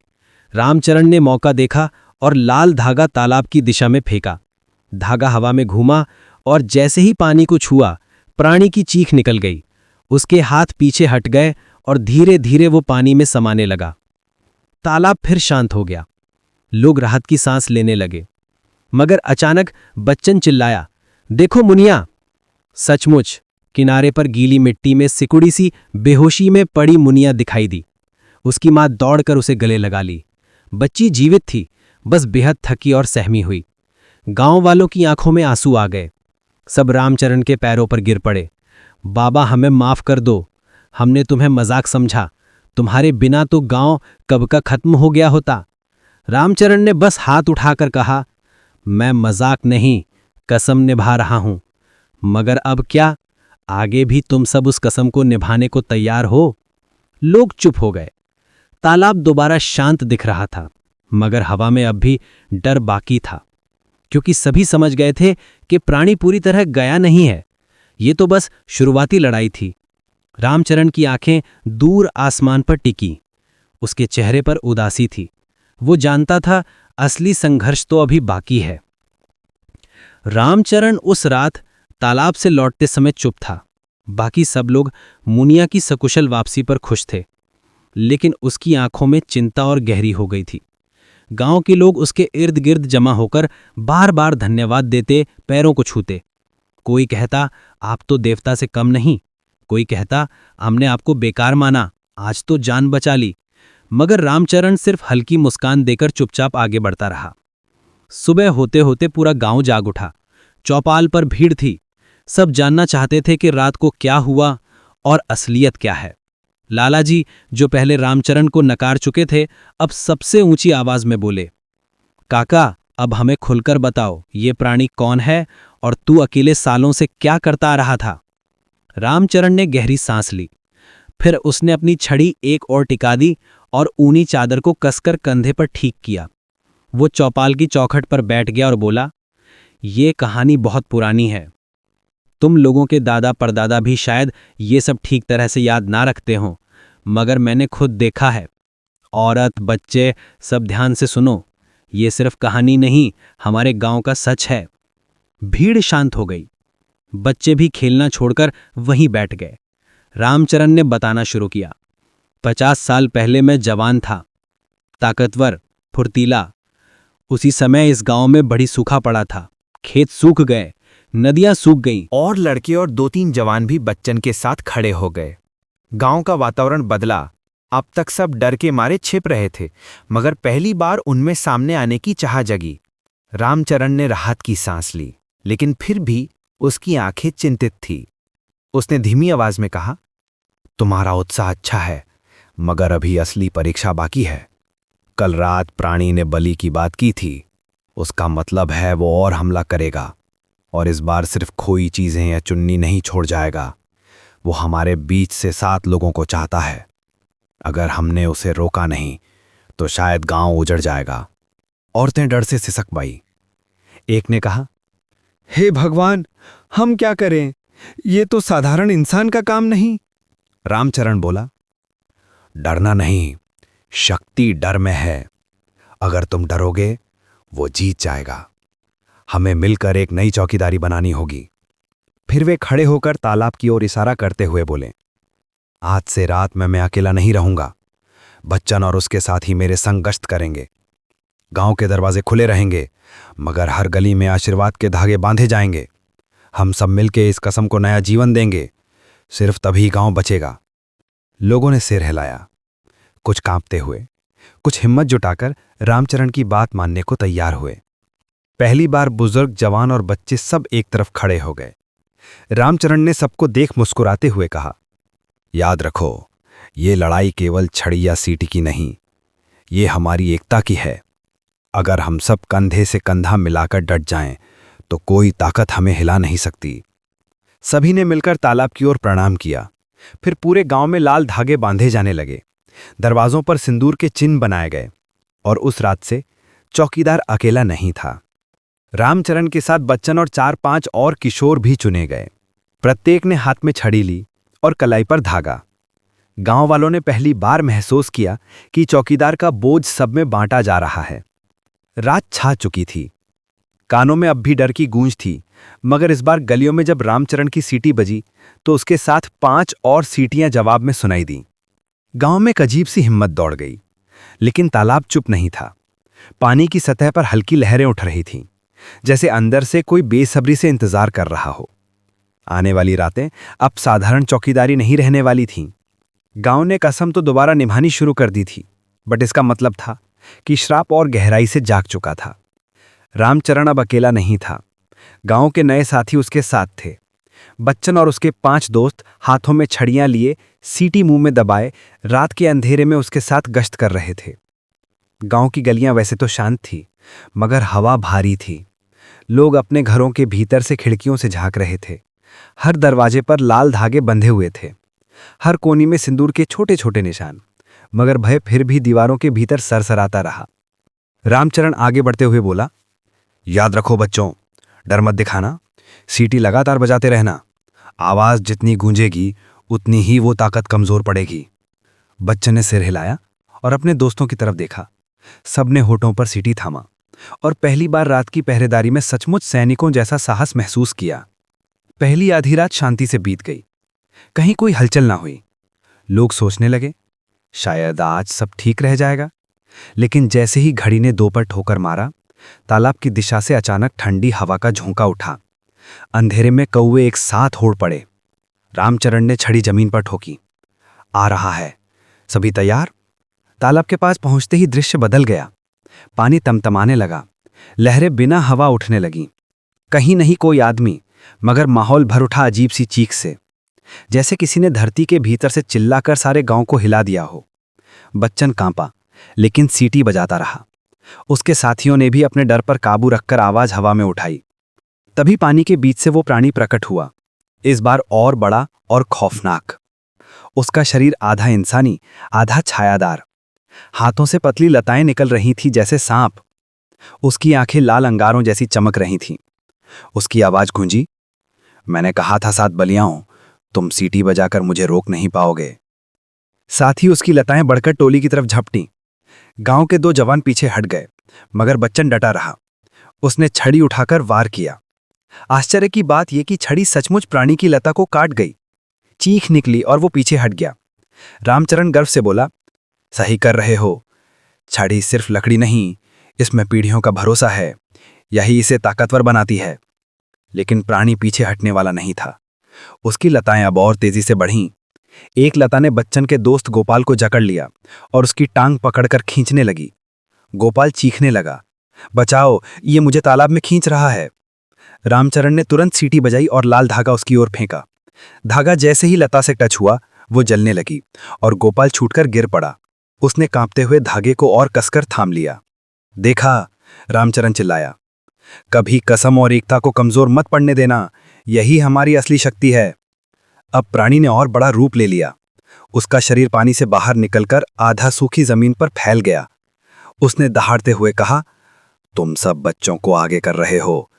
रामचरण ने मौका देखा और लाल धागा तालाब की दिशा में फेंका। धागा हवा में घूमा और जैसे ही पानी को छुआ, प्राणी की चीख निकल गई। उसके हाथ पीछे हट गए और धीरे धीरे वो पानी में समाने लगा। तालाब फिर शांत हो गया। लोग राहत की सांस लेने लगे, मगर अचानक बच्चन चिल्लाया, देखो मुनिया! सचमुच किनारे पर गीली मिट्टी में सिकुड़ी सी बेहोशी में पड़ी मुनिया दिखाई दी। उसकी मां दौड़कर उसे गले लगा ली। बच्ची जीवित थी, बस बेहद थकी और सहमी हुई। गांव वालों की आंखों में आंसू आ गए। सब रामचरण के पैरों पर गिर पड़े। बाबा, हमें माफ कर दो। हमने तुम्हें मजाक समझा। तुम्हारे बिना तो गांव कब का खत्म हो गया होता। रामचरण ने बस हाथ उठाकर कहा, मैं मजाक नहीं, कसम निभा रहा हूं। मगर अब क्या? आगे भी तुम सब उस कसम को निभाने को तैयार हो? लोग चुप हो गए। तालाब दोबारा शांत दिख रहा था, मगर हवा में अब भी डर बाकी था, क्योंकि सभी समझ गए थे कि प्राणी पूरी तरह गया नहीं है। ये तो बस शुरुआती लड़ाई थी। रामचरण की आंखें दूर आसमान पर टिकी। उसके चेहरे पर उदासी थी। वो जानता था असली संघर्ष तो अभी बाकी है। रामचरण उस रात तालाब से लौटते समय चुप था। बाकी सब लोग मुनिया की सकुशल वापसी पर खुश थे, लेकिन उसकी आंखों में चिंता और गहरी हो गई थी। गांव के लोग उसके इर्द गिर्द जमा होकर बार बार धन्यवाद देते, पैरों को छूते। कोई कहता, आप तो देवता से कम नहीं। कोई कहता, हमने आपको बेकार माना, आज तो जान बचा ली। मगर रामचरण सिर्फ हल्की मुस्कान देकर चुपचाप आगे बढ़ता रहा। सुबह होते होते पूरा गांव जाग उठा। चौपाल पर भीड़ थी। सब जानना चाहते थे कि रात को क्या हुआ और असलियत क्या है। लालाजी, जो पहले रामचरण को नकार चुके थे, अब सबसे ऊंची आवाज में बोले, काका, अब हमें खुलकर बताओ, ये प्राणी कौन है और तू अकेले सालों से क्या करता आ रहा था? रामचरण ने गहरी सांस ली। फिर उसने अपनी छड़ी एक और टिका दी और ऊनी चादर को कसकर कंधे पर ठीक किया। वो चौपाल की चौखट पर बैठ गया और बोला, ये कहानी बहुत पुरानी है। तुम लोगों के दादा परदादा भी शायद ये सब ठीक तरह से याद ना रखते हों, मगर मैंने खुद देखा है। औरत, बच्चे, सब ध्यान से सुनो। ये सिर्फ कहानी नहीं, हमारे गांव का सच है। भीड़ शांत हो गई। बच्चे भी खेलना छोड़कर वहीं बैठ गए। रामचरण ने बताना शुरू किया, 50 साल पहले मैं जवान था, ताकतवर, फुर्तीला। उसी समय इस गांव में बड़ी सूखा पड़ा था। खेत सूख गए, नदियां सूख गईं। और लड़के और 2-3 जवान भी बच्चन के साथ खड़े हो गए। गांव का वातावरण बदला। अब तक सब डर के मारे छिप रहे थे, मगर पहली बार उनमें सामने आने की चाह जगी। रामचरण ने राहत की सांस ली, लेकिन फिर भी उसकी आंखें चिंतित थी। उसने धीमी आवाज में कहा, तुम्हारा उत्साह अच्छा है, मगर अभी असली परीक्षा बाकी है। कल रात प्राणी ने बलि की बात की थी, उसका मतलब है वो और हमला करेगा, और इस बार सिर्फ खोई चीजें या चुन्नी नहीं छोड़ जाएगा। वो हमारे बीच से 7 लोगों को चाहता है। अगर हमने उसे रोका नहीं तो शायद गांव उजड़ जाएगा। औरतें डर से सिसक पाई। एक ने कहा, हे भगवान, हम क्या करें? ये तो साधारण इंसान का काम नहीं। रामचरण बोला, डरना नहीं, शक्ति डर में है। अगर तुम डरोगे वो जीत जाएगा। हमें मिलकर एक नई चौकीदारी बनानी होगी। फिर वे खड़े होकर तालाब की ओर इशारा करते हुए बोले, आज से रात में मैं अकेला नहीं रहूंगा। बच्चन और उसके साथी मेरे संग गश्त करेंगे। गांव के दरवाजे खुले रहेंगे, मगर हर गली में आशीर्वाद के धागे बांधे जाएंगे। हम सब मिलके इस कसम को नया जीवन देंगे। सिर्फ तभी गांव बचेगा। लोगों ने सिर हिलाया, कुछ कांपते हुए, कुछ हिम्मत जुटाकर रामचरण की बात मानने को तैयार हुए। पहली बार बुजुर्ग, जवान और बच्चे सब एक तरफ खड़े हो गए। रामचरण ने सबको देख मुस्कुराते हुए कहा, याद रखो, ये लड़ाई केवल छड़ी या सीटी की नहीं, ये हमारी एकता की है। अगर हम सब कंधे से कंधा मिलाकर डट जाएं, तो कोई ताकत हमें हिला नहीं सकती। सभी ने मिलकर तालाब की ओर प्रणाम किया। फिर पूरे गांव में लाल धागे बांधे जाने लगे। दरवाजों पर सिंदूर के चिन्ह बनाए गए, और उस रात से चौकीदार अकेला नहीं था। रामचरण के साथ बच्चन और 4-5 और किशोर भी चुने गए। प्रत्येक ने हाथ में छड़ी ली और कलाई पर धागा। गांव वालों ने पहली बार महसूस किया कि चौकीदार का बोझ सब में बांटा जा रहा है। रात छा चुकी थी। कानों में अब भी डर की गूंज थी, मगर इस बार गलियों में जब रामचरण की सीटी बजी तो उसके साथ 5 और सीटियां जवाब में सुनाई दी। गांव में एक अजीब सी हिम्मत दौड़ गई, लेकिन तालाब चुप नहीं था। पानी की सतह पर हल्की लहरें उठ रही थीं, जैसे अंदर से कोई बेसब्री से इंतजार कर रहा हो। आने वाली रातें अब साधारण चौकीदारी नहीं रहने वाली थीं। गांव ने कसम तो दोबारा निभानी शुरू कर दी थी, बट इसका मतलब था कि श्राप और गहराई से जाग चुका था। रामचरण अब अकेला नहीं था। गांव के नए साथी उसके साथ थे। बच्चन और उसके 5 दोस्त हाथों में छड़ियां लिए, सीटी मुंह में दबाए, रात के अंधेरे में उसके साथ गश्त कर रहे थे। गांव की गलियां वैसे तो शांत थी, मगर हवा भारी थी। लोग अपने घरों के भीतर से खिड़कियों से झांक रहे थे। हर दरवाजे पर लाल धागे बंधे हुए थे, हर कोनी में सिंदूर के छोटे छोटे निशान, मगर भय फिर भी दीवारों के भीतर सरसराता रहा। रामचरण आगे बढ़ते हुए बोला, याद रखो बच्चों, डर मत दिखाना, सीटी लगातार बजाते रहना। आवाज जितनी गूंजेगी उतनी ही वो ताकत कमजोर पड़ेगी। बच्चन ने सिर हिलाया और अपने दोस्तों की तरफ देखा। सबने होठों पर सीटी थामा, और पहली बार रात की पहरेदारी में सचमुच सैनिकों जैसा साहस महसूस किया। पहली आधी रात शांति से बीत गई। कहीं कोई हलचल ना हुई। लोग सोचने लगे, शायद आज सब ठीक रह जाएगा। लेकिन जैसे ही घड़ी ने 2 पर ठोकर मारा, तालाब की दिशा से अचानक ठंडी हवा का झोंका उठा। अंधेरे में कौवे एक साथ होड़ पड़े। रामचरण ने छड़ी जमीन पर ठोकी। आ रहा है, सभी तैयार? तालाब के पास पहुंचते ही दृश्य बदल गया। पानी तमतमाने लगा, लहरें बिना हवा उठने लगीं। कहीं नहीं कोई आदमी, मगर माहौल भर उठा अजीब सी चीख से, जैसे किसी ने धरती के भीतर से चिल्लाकर सारे गांव को हिला दिया हो। बच्चन कांपा, लेकिन सीटी बजाता रहा। उसके साथियों ने भी अपने डर पर काबू रखकर आवाज हवा में उठाई। तभी पानी के बीच से वो प्राणी प्रकट हुआ, इस बार और बड़ा और खौफनाक। उसका शरीर आधा इंसानी, आधा छायादार। हाथों से पतली लताएं निकल रही थी जैसे सांप। उसकी आंखें लाल अंगारों जैसी चमक रही थीं। उसकी आवाज गूंजी, मैंने कहा था 7 बलियाओं, तुम सीटी बजाकर मुझे रोक नहीं पाओगे। साथ ही उसकी लताएं बढ़कर टोली की तरफ झपटी। गांव के 2 जवान पीछे हट गए, मगर बच्चन डटा रहा। उसने छड़ी उठाकर वार किया। आश्चर्य की बात यह कि छड़ी सचमुच प्राणी की लता को काट गई। चीख निकली और वो पीछे हट गया। रामचरण गर्व से बोला, सही कर रहे हो। छड़ी सिर्फ लकड़ी नहीं, इसमें पीढ़ियों का भरोसा है। यही इसे ताकतवर बनाती है। लेकिन प्राणी पीछे हटने वाला नहीं था। उसकी लताएं अब और तेजी से बढ़ीं। एक लता ने बच्चन के दोस्त गोपाल को जकड़ लिया और उसकी टांग पकड़कर खींचने लगी। गोपाल चीखने लगा, बचाओ, ये मुझे तालाब में खींच रहा है। रामचरण ने तुरंत सीटी बजाई और लाल धागा उसकी ओर फेंका। धागा जैसे ही लता से टच हुआ वो जलने लगी और गोपाल छूटकर गिर पड़ा। उसने कांपते हुए धागे को और कसकर थाम लिया। देखा, रामचरण चिल्लाया, कभी कसम और एकता को कमजोर मत पड़ने देना, यही हमारी असली शक्ति है। अब प्राणी ने और बड़ा रूप ले लिया। उसका शरीर पानी से बाहर निकलकर आधा सूखी जमीन पर फैल गया। उसने दहाड़ते हुए कहा, तुम सब बच्चों को आगे कर रहे हो,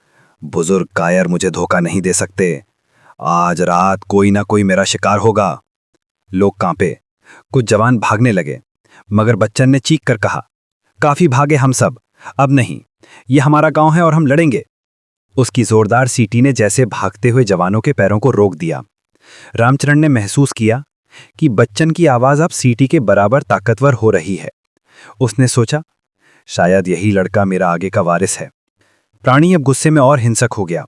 बुजुर्ग कायर मुझे धोखा नहीं दे सकते। आज रात कोई ना कोई मेरा शिकार होगा। लोग कांपे, कुछ जवान भागने लगे, मगर बच्चन ने चीख कर कहा, काफी भागे हम सब, अब नहीं, ये हमारा गांव है और हम लड़ेंगे। उसकी जोरदार सीटी ने जैसे भागते हुए जवानों के पैरों को रोक दिया। रामचरण ने महसूस किया कि बच्चन की आवाज अब सीटी के बराबर ताकतवर हो रही है। उसने सोचा, शायद यही लड़का मेरा आगे का वारिस है। प्राणी अब गुस्से में और हिंसक हो गया।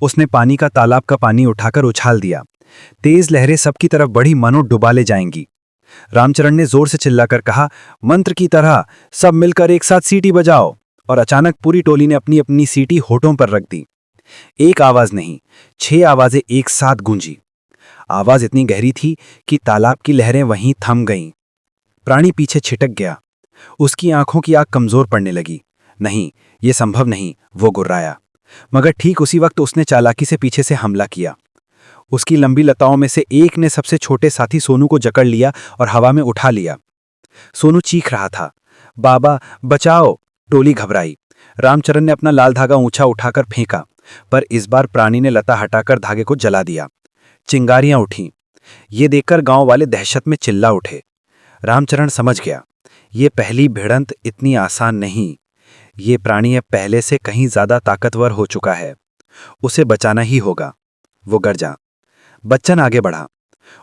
उसने पानी का तालाब का पानी उठाकर उछाल दिया। तेज लहरें सबकी तरफ बढ़ी, मानो डुबा ले जाएंगी। रामचरण ने जोर से चिल्लाकर कहा, मंत्र की तरह सब मिलकर एक साथ सीटी बजाओ। और अचानक पूरी टोली ने अपनी अपनी सीटी होठों पर रख दी। एक आवाज नहीं, 6 आवाजें एक साथ गूंजी। आवाज इतनी गहरी थी कि तालाब की लहरें वहीं थम गईं। प्राणी पीछे छिटक गया। उसकी आंखों की आग कमजोर पड़ने लगी। नहीं, ये संभव नहीं, वो गुर्राया। मगर ठीक उसी वक्त उसने चालाकी से पीछे से हमला किया। उसकी लंबी लताओं में से एक ने सबसे छोटे साथी सोनू को जकड़ लिया और हवा में उठा लिया। सोनू चीख रहा था, बाबा बचाओ। टोली घबराई। रामचरण ने अपना लाल धागा ऊंचा उठाकर फेंका, पर इस बार प्राणी ने लता हटाकर धागे को जला दिया। चिंगारियां उठीं। ये देखकर गांव वाले दहशत में चिल्ला उठे। रामचरण समझ गया, ये पहली भिड़ंत इतनी आसान नहीं। ये प्राणी अब पहले से कहीं ज्यादा ताकतवर हो चुका है। उसे बचाना ही होगा। वो गरजा। बच्चन आगे बढ़ा।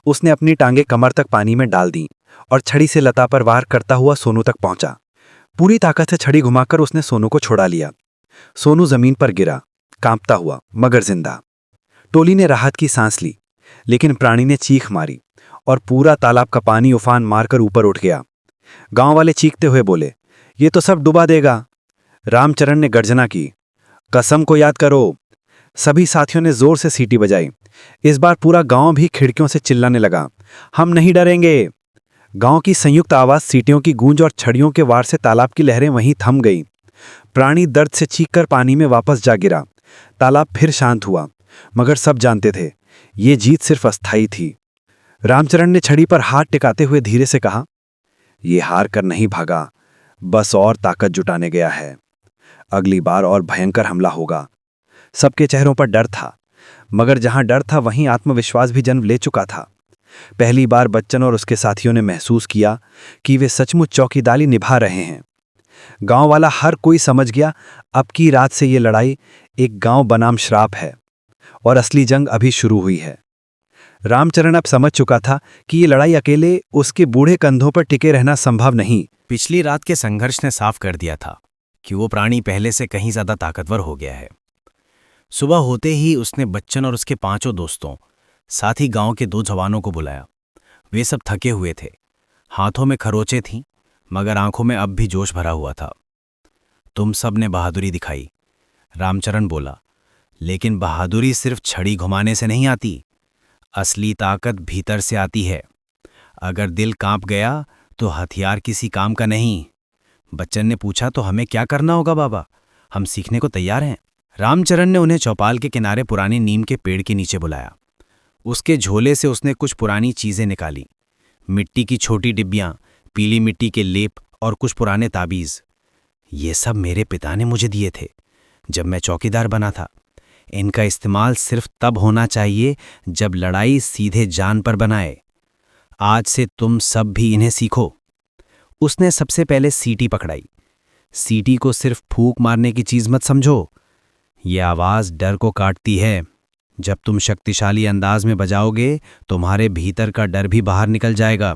उसने अपनी टांगे कमर तक पानी में डाल दी और छड़ी से लता पर वार करता हुआ सोनू तक पहुंचा। पूरी ताकत से छड़ी घुमाकर उसने सोनू को छुड़ा लिया। सोनू जमीन पर गिरा, कांपता हुआ मगर जिंदा। टोली ने राहत की सांस ली, लेकिन प्राणी ने चीख मारी और पूरा तालाब का पानी उफान मारकर ऊपर उठ गया। गांव वाले चीखते हुए बोले, ये तो सब डुबा देगा। रामचरण ने गर्जना की, कसम को याद करो। सभी साथियों ने जोर से सीटी बजाई। इस बार पूरा गांव भी खिड़कियों से चिल्लाने लगा, हम नहीं डरेंगे। गांव की संयुक्त आवाज, सीटियों की गूंज और छड़ियों के वार से तालाब की लहरें वहीं थम गईं। प्राणी दर्द से चीखकर पानी में वापस जा गिरा। तालाब फिर शांत हुआ, मगर सब जानते थे ये जीत सिर्फ अस्थायी थी। रामचरण ने छड़ी पर हाथ टिकाते हुए धीरे से कहा, ये हार कर नहीं भागा, बस और ताकत जुटाने गया है। अगली बार और भयंकर हमला होगा। सबके चेहरों पर डर था, मगर जहां डर था वहीं आत्मविश्वास भी जन्म ले चुका था। पहली बार बच्चन और उसके साथियों ने महसूस किया कि वे सचमुच चौकीदारी निभा रहे हैं। गांव वाला हर कोई समझ गया, अब की रात से ये लड़ाई एक गांव बनाम श्राप है और असली जंग अभी शुरू हुई है। रामचरण अब समझ चुका था कि ये लड़ाई अकेले उसके बूढ़े कंधों पर टिके रहना संभव नहीं। पिछली रात के संघर्ष ने साफ कर दिया था कि वो प्राणी पहले से कहीं ज्यादा ताकतवर हो गया है। सुबह होते ही उसने बच्चन और उसके 5 दोस्तों, साथ ही गांव के 2 जवानों को बुलाया। वे सब थके हुए थे, हाथों में खरोंचें थीं, मगर आंखों में अब भी जोश भरा हुआ था। तुम सब ने बहादुरी दिखाई, रामचरण बोला, लेकिन बहादुरी सिर्फ छड़ी घुमाने से नहीं आती। असली ताकत भीतर से आती है। अगर दिल कांप गया तो हथियार किसी काम का नहीं। बच्चन ने पूछा, तो हमें क्या करना होगा बाबा? हम सीखने को तैयार हैं। रामचरण ने उन्हें चौपाल के किनारे पुराने नीम के पेड़ के नीचे बुलाया। उसके झोले से उसने कुछ पुरानी चीजें निकाली, मिट्टी की छोटी डिब्बियां, पीली मिट्टी के लेप और कुछ पुराने ताबीज। ये सब मेरे पिता ने मुझे दिए थे जब मैं चौकीदार बना था। इनका इस्तेमाल सिर्फ तब होना चाहिए जब लड़ाई सीधे जान पर बनाए। आज से तुम सब भी इन्हें सीखो। उसने सबसे पहले सीटी पकड़ाई। सीटी को सिर्फ फूंक मारने की चीज मत समझो, ये आवाज डर को काटती है। जब तुम शक्तिशाली अंदाज में बजाओगे, तुम्हारे भीतर का डर भी बाहर निकल जाएगा।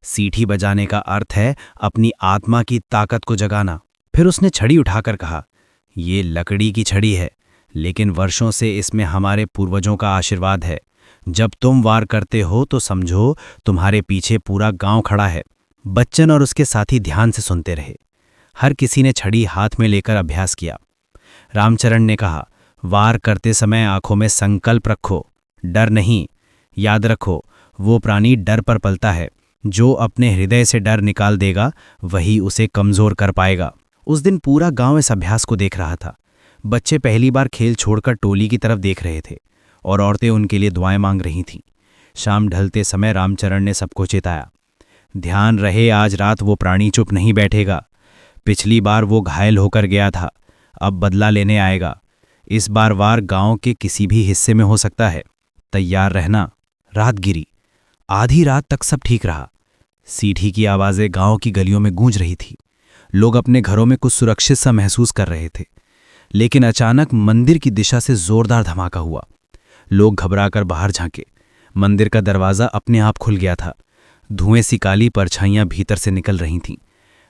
सीटी बजाने का अर्थ है अपनी आत्मा की ताकत को जगाना। फिर उसने छड़ी उठाकर कहा, ये लकड़ी की छड़ी है, लेकिन वर्षों से इसमें हमारे पूर्वजों का आशीर्वाद है। जब तुम वार करते हो तो समझो तुम्हारे पीछे पूरा गांव खड़ा है। बच्चन और उसके साथी ध्यान से सुनते रहे। हर किसी ने छड़ी हाथ में लेकर अभ्यास किया। रामचरण ने कहा, वार करते समय आंखों में संकल्प रखो, डर नहीं, याद रखो, वो प्राणी डर पर पलता है। जो अपने हृदय से डर निकाल देगा वही उसे कमजोर कर पाएगा। उस दिन पूरा गांव इस अभ्यास को देख रहा था। बच्चे पहली बार खेल छोड़कर टोली की तरफ देख रहे थे और औरतें उनके लिए दुआएं मांग रही थीं। शाम ढलते समय रामचरण ने सबको चेताया, ध्यान रहे, आज रात वो प्राणी चुप नहीं बैठेगा। पिछली बार वो घायल होकर गया था, अब बदला लेने आएगा। इस बार वार गांव के किसी भी हिस्से में हो सकता है, तैयार रहना। रात गिरी। आधी रात तक सब ठीक रहा। सीढ़ी की आवाज़ें गांव की गलियों में गूंज रही थी। लोग अपने घरों में कुछ सुरक्षित सा महसूस कर रहे थे। लेकिन अचानक मंदिर की दिशा से जोरदार धमाका हुआ। लोग घबराकर बाहर झांके। मंदिर का दरवाज़ा अपने आप खुल गया था। धुएं सी काली परछाइयां भीतर से निकल रही थीं।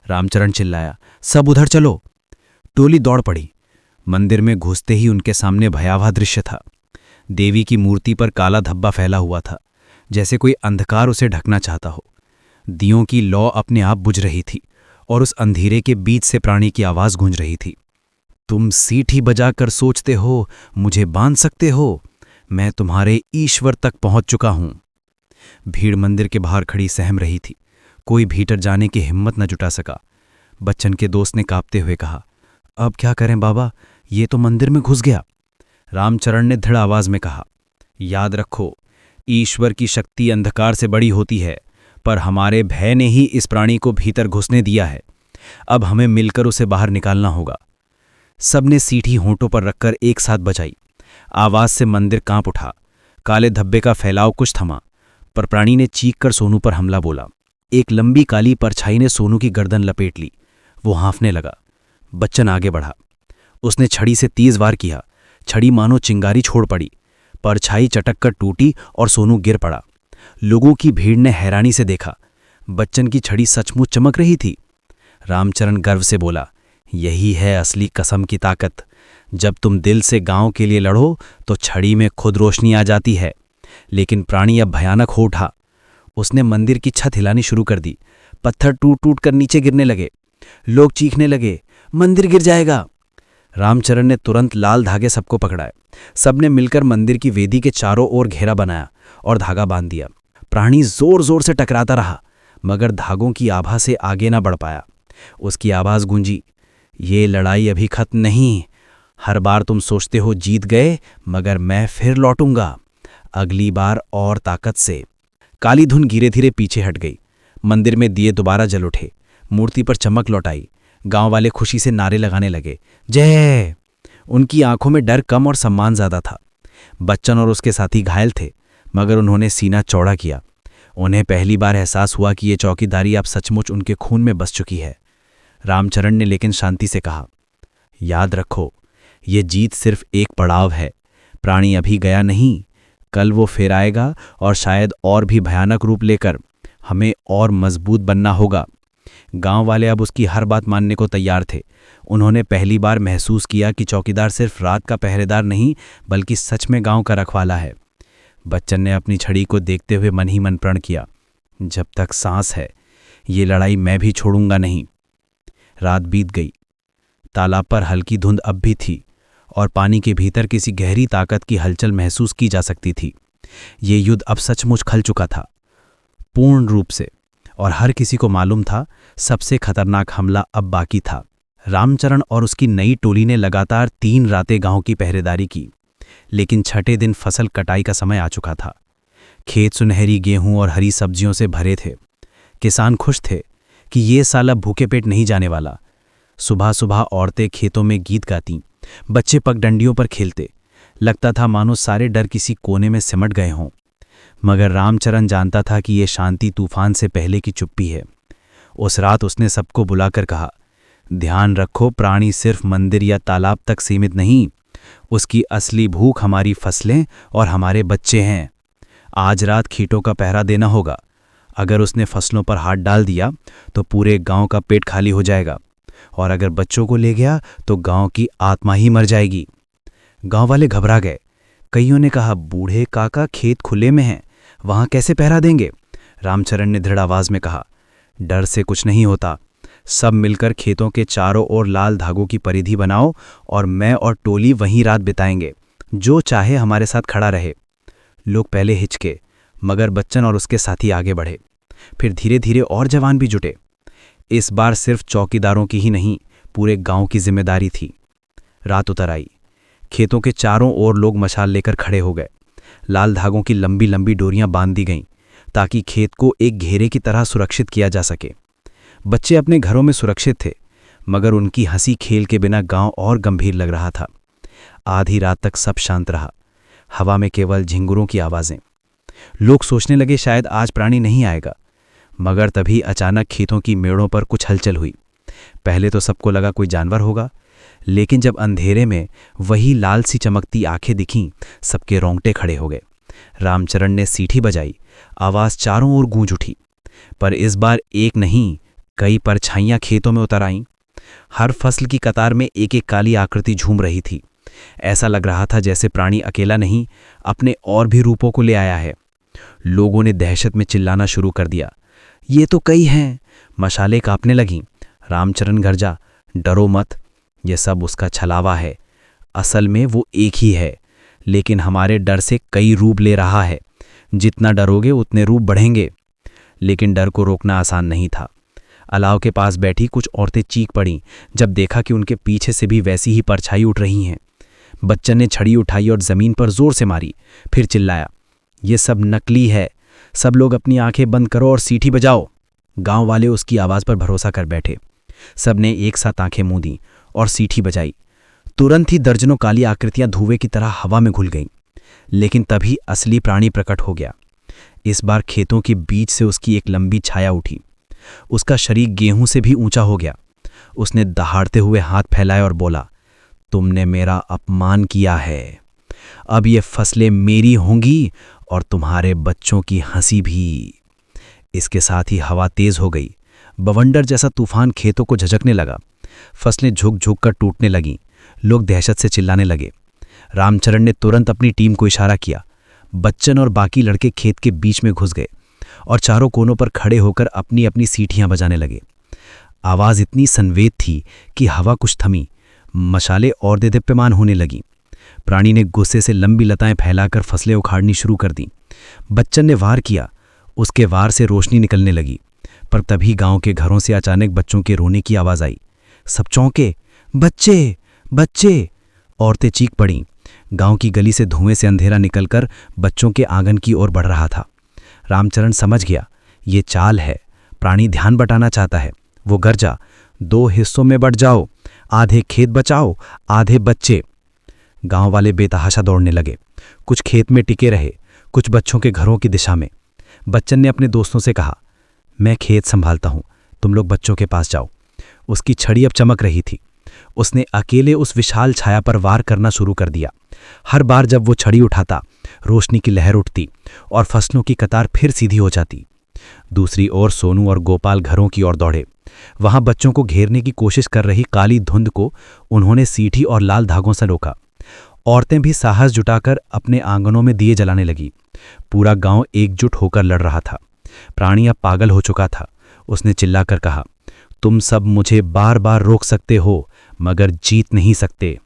रामचरण चिल्लाया, सब उधर चलो। टोली दौड़ पड़ी। मंदिर में घुसते ही उनके सामने भयावह दृश्य था। देवी की मूर्ति पर काला धब्बा फैला हुआ था, जैसे कोई अंधकार उसे ढकना चाहता हो। दियों की लौ अपने आप बुझ रही थी और उस अंधेरे के बीच से प्राणी की आवाज गूंज रही थी, तुम सीटी बजाकर सोचते हो मुझे बांध सकते हो, मैं तुम्हारे ईश्वर तक पहुंच चुका हूं। भीड़ मंदिर के बाहर खड़ी सहम रही थी। कोई भीतर जाने की हिम्मत न जुटा सका। बच्चन के दोस्त ने कांपते हुए कहा, अब क्या करें बाबा, ये तो मंदिर में घुस गया। रामचरण ने दृढ़ आवाज में कहा, याद रखो, ईश्वर की शक्ति अंधकार से बड़ी होती है, पर हमारे भय ने ही इस प्राणी को भीतर घुसने दिया है। अब हमें मिलकर उसे बाहर निकालना होगा। सबने सीटी होंठों पर रखकर एक साथ बजाई। आवाज से मंदिर कांप उठा। काले धब्बे का फैलाव कुछ थमा, पर प्राणी ने चीख कर सोनू पर हमला बोला। एक लंबी काली परछाई ने सोनू की गर्दन लपेट ली। वो हाँफने लगा। बच्चन आगे बढ़ा। उसने छड़ी से 30 वार किया। छड़ी मानो चिंगारी छोड़ पड़ी। परछाई चटक कर टूटी और सोनू गिर पड़ा। लोगों की भीड़ ने हैरानी से देखा। बच्चन की छड़ी सचमुच चमक रही थी। रामचरण गर्व से बोला, यही है असली कसम की ताकत। जब तुम दिल से गांव के लिए लड़ो तो छड़ी में खुद रोशनी आ जाती है। लेकिन प्राणी अब भयानक हो उठा। उसने मंदिर की छत हिलानी शुरू कर दी। पत्थर टूट टूट कर नीचे गिरने लगे। लोग चीखने लगे, मंदिर गिर जाएगा। रामचरण ने तुरंत लाल धागे सबको पकड़ाए। सबने मिलकर मंदिर की वेदी के चारों ओर घेरा बनाया और धागा बांध दिया। प्राणी जोर जोर से टकराता रहा, मगर धागों की आभा से आगे ना बढ़ पाया। उसकी आवाज गूंजी, ये लड़ाई अभी खत्म नहीं। हर बार तुम सोचते हो जीत गए, मगर मैं फिर लौटूंगा, अगली बार और ताकत से। काली धुन धीरे धीरे पीछे हट गई। मंदिर में दिए दोबारा जल उठे। मूर्ति पर चमक लौटाई। गांव वाले खुशी से नारे लगाने लगे, जय। उनकी आंखों में डर कम और सम्मान ज्यादा था। बच्चन और उसके साथी घायल थे, मगर उन्होंने सीना चौड़ा किया। उन्हें पहली बार एहसास हुआ कि ये चौकीदारी अब सचमुच उनके खून में बस चुकी है। रामचरण ने लेकिन शांति से कहा, याद रखो, ये जीत सिर्फ एक पड़ाव है। प्राणी अभी गया नहीं, कल वो फिर आएगा और शायद और भी भयानक रूप लेकर। हमें और मजबूत बनना होगा। गांव वाले अब उसकी हर बात मानने को तैयार थे। उन्होंने पहली बार महसूस किया कि चौकीदार सिर्फ रात का पहरेदार नहीं, बल्कि सच में गांव का रखवाला है। बच्चन ने अपनी छड़ी को देखते हुए मन ही मन प्रण किया, जब तक सांस है ये लड़ाई मैं भी छोड़ूंगा नहीं। रात बीत गई। तालाब पर हल्की धुंध अब भी थी और पानी के भीतर किसी गहरी ताकत की हलचल महसूस की जा सकती थी। ये युद्ध अब सचमुच खल चुका था, पूर्ण रूप से, और हर किसी को मालूम था सबसे खतरनाक हमला अब बाकी था। रामचरण और उसकी नई टोली ने लगातार 3 रातें गांव की पहरेदारी की, लेकिन छठे दिन फसल कटाई का समय आ चुका था। खेत सुनहरी गेहूं और हरी सब्जियों से भरे थे। किसान खुश थे कि ये साल अब भूखे पेट नहीं जाने वाला। सुबह सुबह औरतें खेतों में गीत गातीं, बच्चे पगडंडियों पर खेलते। लगता था मानो सारे डर किसी कोने में सिमट गए हों। मगर रामचरण जानता था कि ये शांति तूफान से पहले की चुप्पी है। उस रात उसने सबको बुलाकर कहा, ध्यान रखो, प्राणी सिर्फ मंदिर या तालाब तक सीमित नहीं, उसकी असली भूख हमारी फसलें और हमारे बच्चे हैं। आज रात खीटों का पहरा देना होगा। अगर उसने फसलों पर हाथ डाल दिया तो पूरे गांव का पेट खाली हो जाएगा, और अगर बच्चों को ले गया तो गांव की आत्मा ही मर जाएगी। गांव वाले घबरा गए। कईयों ने कहा, बूढ़े काका खेत खुले में हैं, वहां कैसे पहरा देंगे। रामचरण ने दृढ़ आवाज में कहा, डर से कुछ नहीं होता। सब मिलकर खेतों के चारों ओर लाल धागों की परिधि बनाओ और मैं और टोली वहीं रात बिताएंगे। जो चाहे हमारे साथ खड़ा रहे। लोग पहले हिचके, मगर बच्चन और उसके साथी आगे बढ़े। फिर धीरे धीरे और जवान भी जुटे। इस बार सिर्फ चौकीदारों की ही नहीं, पूरे गांव की जिम्मेदारी थी। रात उतर आई। खेतों के चारों ओर लोग मशाल लेकर खड़े हो गए। लाल धागों की लंबी लंबी डोरियां बांध दी गईं ताकि खेत को एक घेरे की तरह सुरक्षित किया जा सके। बच्चे अपने घरों में सुरक्षित थे, मगर उनकी हंसी खेल के बिना गांव और गंभीर लग रहा था। आधी रात तक सब शांत रहा। हवा में केवल झिंगुरों की आवाजें। लोग सोचने लगे शायद आज प्राणी नहीं आएगा, मगर तभी अचानक खेतों की मेड़ों पर कुछ हलचल हुई। पहले तो सबको लगा कोई जानवर होगा, लेकिन जब अंधेरे में वही लाल सी चमकती आंखें दिखीं, सबके रोंगटे खड़े हो गए। रामचरण ने सीटी बजाई। आवाज चारों ओर गूंज उठी, पर इस बार एक नहीं, कई परछाइयां खेतों में उतर आईं। हर फसल की कतार में एक एक काली आकृति झूम रही थी। ऐसा लग रहा था जैसे प्राणी अकेला नहीं, अपने और भी रूपों को ले आया है। लोगों ने दहशत में चिल्लाना शुरू कर दिया, ये तो कई हैं। मशालें कांपने लगीं। रामचरण गरजा, डरो मत, ये सब उसका छलावा है। असल में वो एक ही है, लेकिन हमारे डर से कई रूप ले रहा है। जितना डरोगे उतने रूप बढ़ेंगे। लेकिन डर को रोकना आसान नहीं था। अलाव के पास बैठी कुछ औरतें चीख पड़ीं जब देखा कि उनके पीछे से भी वैसी ही परछाई उठ रही हैं। बच्चन ने छड़ी उठाई और जमीन पर जोर से मारी, फिर चिल्लाया, ये सब नकली है। सब लोग अपनी आंखें बंद करो और सीटी बजाओ। गांव वाले उसकी आवाज पर भरोसा कर बैठे। सबने एक साथ आंखें मूंदी और सीटी बजाई। तुरंत ही दर्जनों काली आकृतियां धुएं की तरह हवा में घुल गईं। लेकिन तभी असली प्राणी प्रकट हो गया। इस बार खेतों के बीच से उसकी एक लंबी छाया उठी। उसका शरीर गेहूं से भी ऊंचा हो गया। उसने दहाड़ते हुए हाथ फैलाए और बोला, तुमने मेरा अपमान किया है। अब ये फसलें मेरी होंगी और तुम्हारे बच्चों की हंसी भी। इसके साथ ही हवा तेज हो गई। बवंडर जैसा तूफान खेतों को झटकने लगा। फसलें झुक झुक कर टूटने लगीं। लोग दहशत से चिल्लाने लगे। रामचरण ने तुरंत अपनी टीम को इशारा किया। बच्चन और बाकी लड़के खेत के बीच में घुस गए और चारों कोनों पर खड़े होकर अपनी अपनी सीटियां बजाने लगे। आवाज इतनी संवेद थी कि हवा कुछ थमी। मशाले और देदीप्यमान होने लगीं। प्राणी ने गुस्से से लंबी लताएं फैलाकर फसलें उखाड़नी शुरू कर दीं। बच्चन ने वार किया। उसके वार से रोशनी निकलने लगी, पर तभी गांव के घरों से अचानक बच्चों के रोने की आवाज आई। सब चौंके, बच्चे बच्चे! औरतें चीख पड़ीं। गांव की गली से धुएं से अंधेरा निकलकर बच्चों के आंगन की ओर बढ़ रहा था। रामचरण समझ गया, ये चाल है। प्राणी ध्यान बटाना चाहता है। वो गरजा, 2 हिस्सों में बट जाओ, आधे खेत बचाओ, आधे बच्चे। गांव वाले बेतहाशा दौड़ने लगे। कुछ खेत में टिके रहे, कुछ बच्चों के घरों की दिशा में। बच्चन ने अपने दोस्तों से कहा, मैं खेत संभालता हूं, तुम लोग बच्चों के पास जाओ। उसकी छड़ी अब चमक रही थी। उसने अकेले उस विशाल छाया पर वार करना शुरू कर दिया। हर बार जब वो छड़ी उठाता, रोशनी की लहर उठती और फसलों की कतार फिर सीधी हो जाती। दूसरी ओर सोनू और गोपाल घरों की ओर दौड़े। वहां बच्चों को घेरने की कोशिश कर रही काली धुंध को उन्होंने सीठी और लाल धागों से रोका। औरतें भी साहस जुटाकर अपने आंगनों में दिए जलाने लगी। पूरा गांव एकजुट होकर लड़ रहा था। प्राणी अब पागल हो चुका था। उसने चिल्लाकर कहा, तुम सब मुझे बार बार रोक सकते हो, मगर जीत नहीं सकते।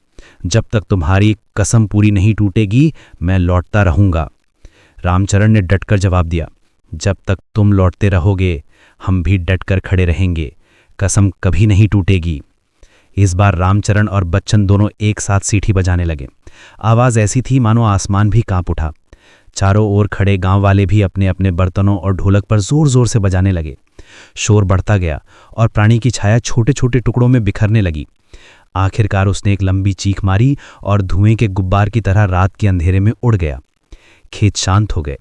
जब तक तुम्हारी कसम पूरी नहीं टूटेगी, मैं लौटता रहूंगा। रामचरण ने डटकर जवाब दिया, जब तक तुम लौटते रहोगे, हम भी डटकर खड़े रहेंगे। कसम कभी नहीं टूटेगी। इस बार रामचरण और बच्चन दोनों एक साथ सीटी बजाने लगे। आवाज ऐसी थी मानो आसमान भी कांप उठा। चारों ओर खड़े गांव वाले भी अपने अपने बर्तनों और ढोलक पर जोर जोर से बजाने लगे। शोर बढ़ता गया और प्राणी की छाया छोटे छोटे टुकड़ों में बिखरने लगी। आखिरकार उसने एक लंबी चीख मारी और धुएं के गुब्बार की तरह रात के अंधेरे में उड़ गया। खेत शांत हो गए।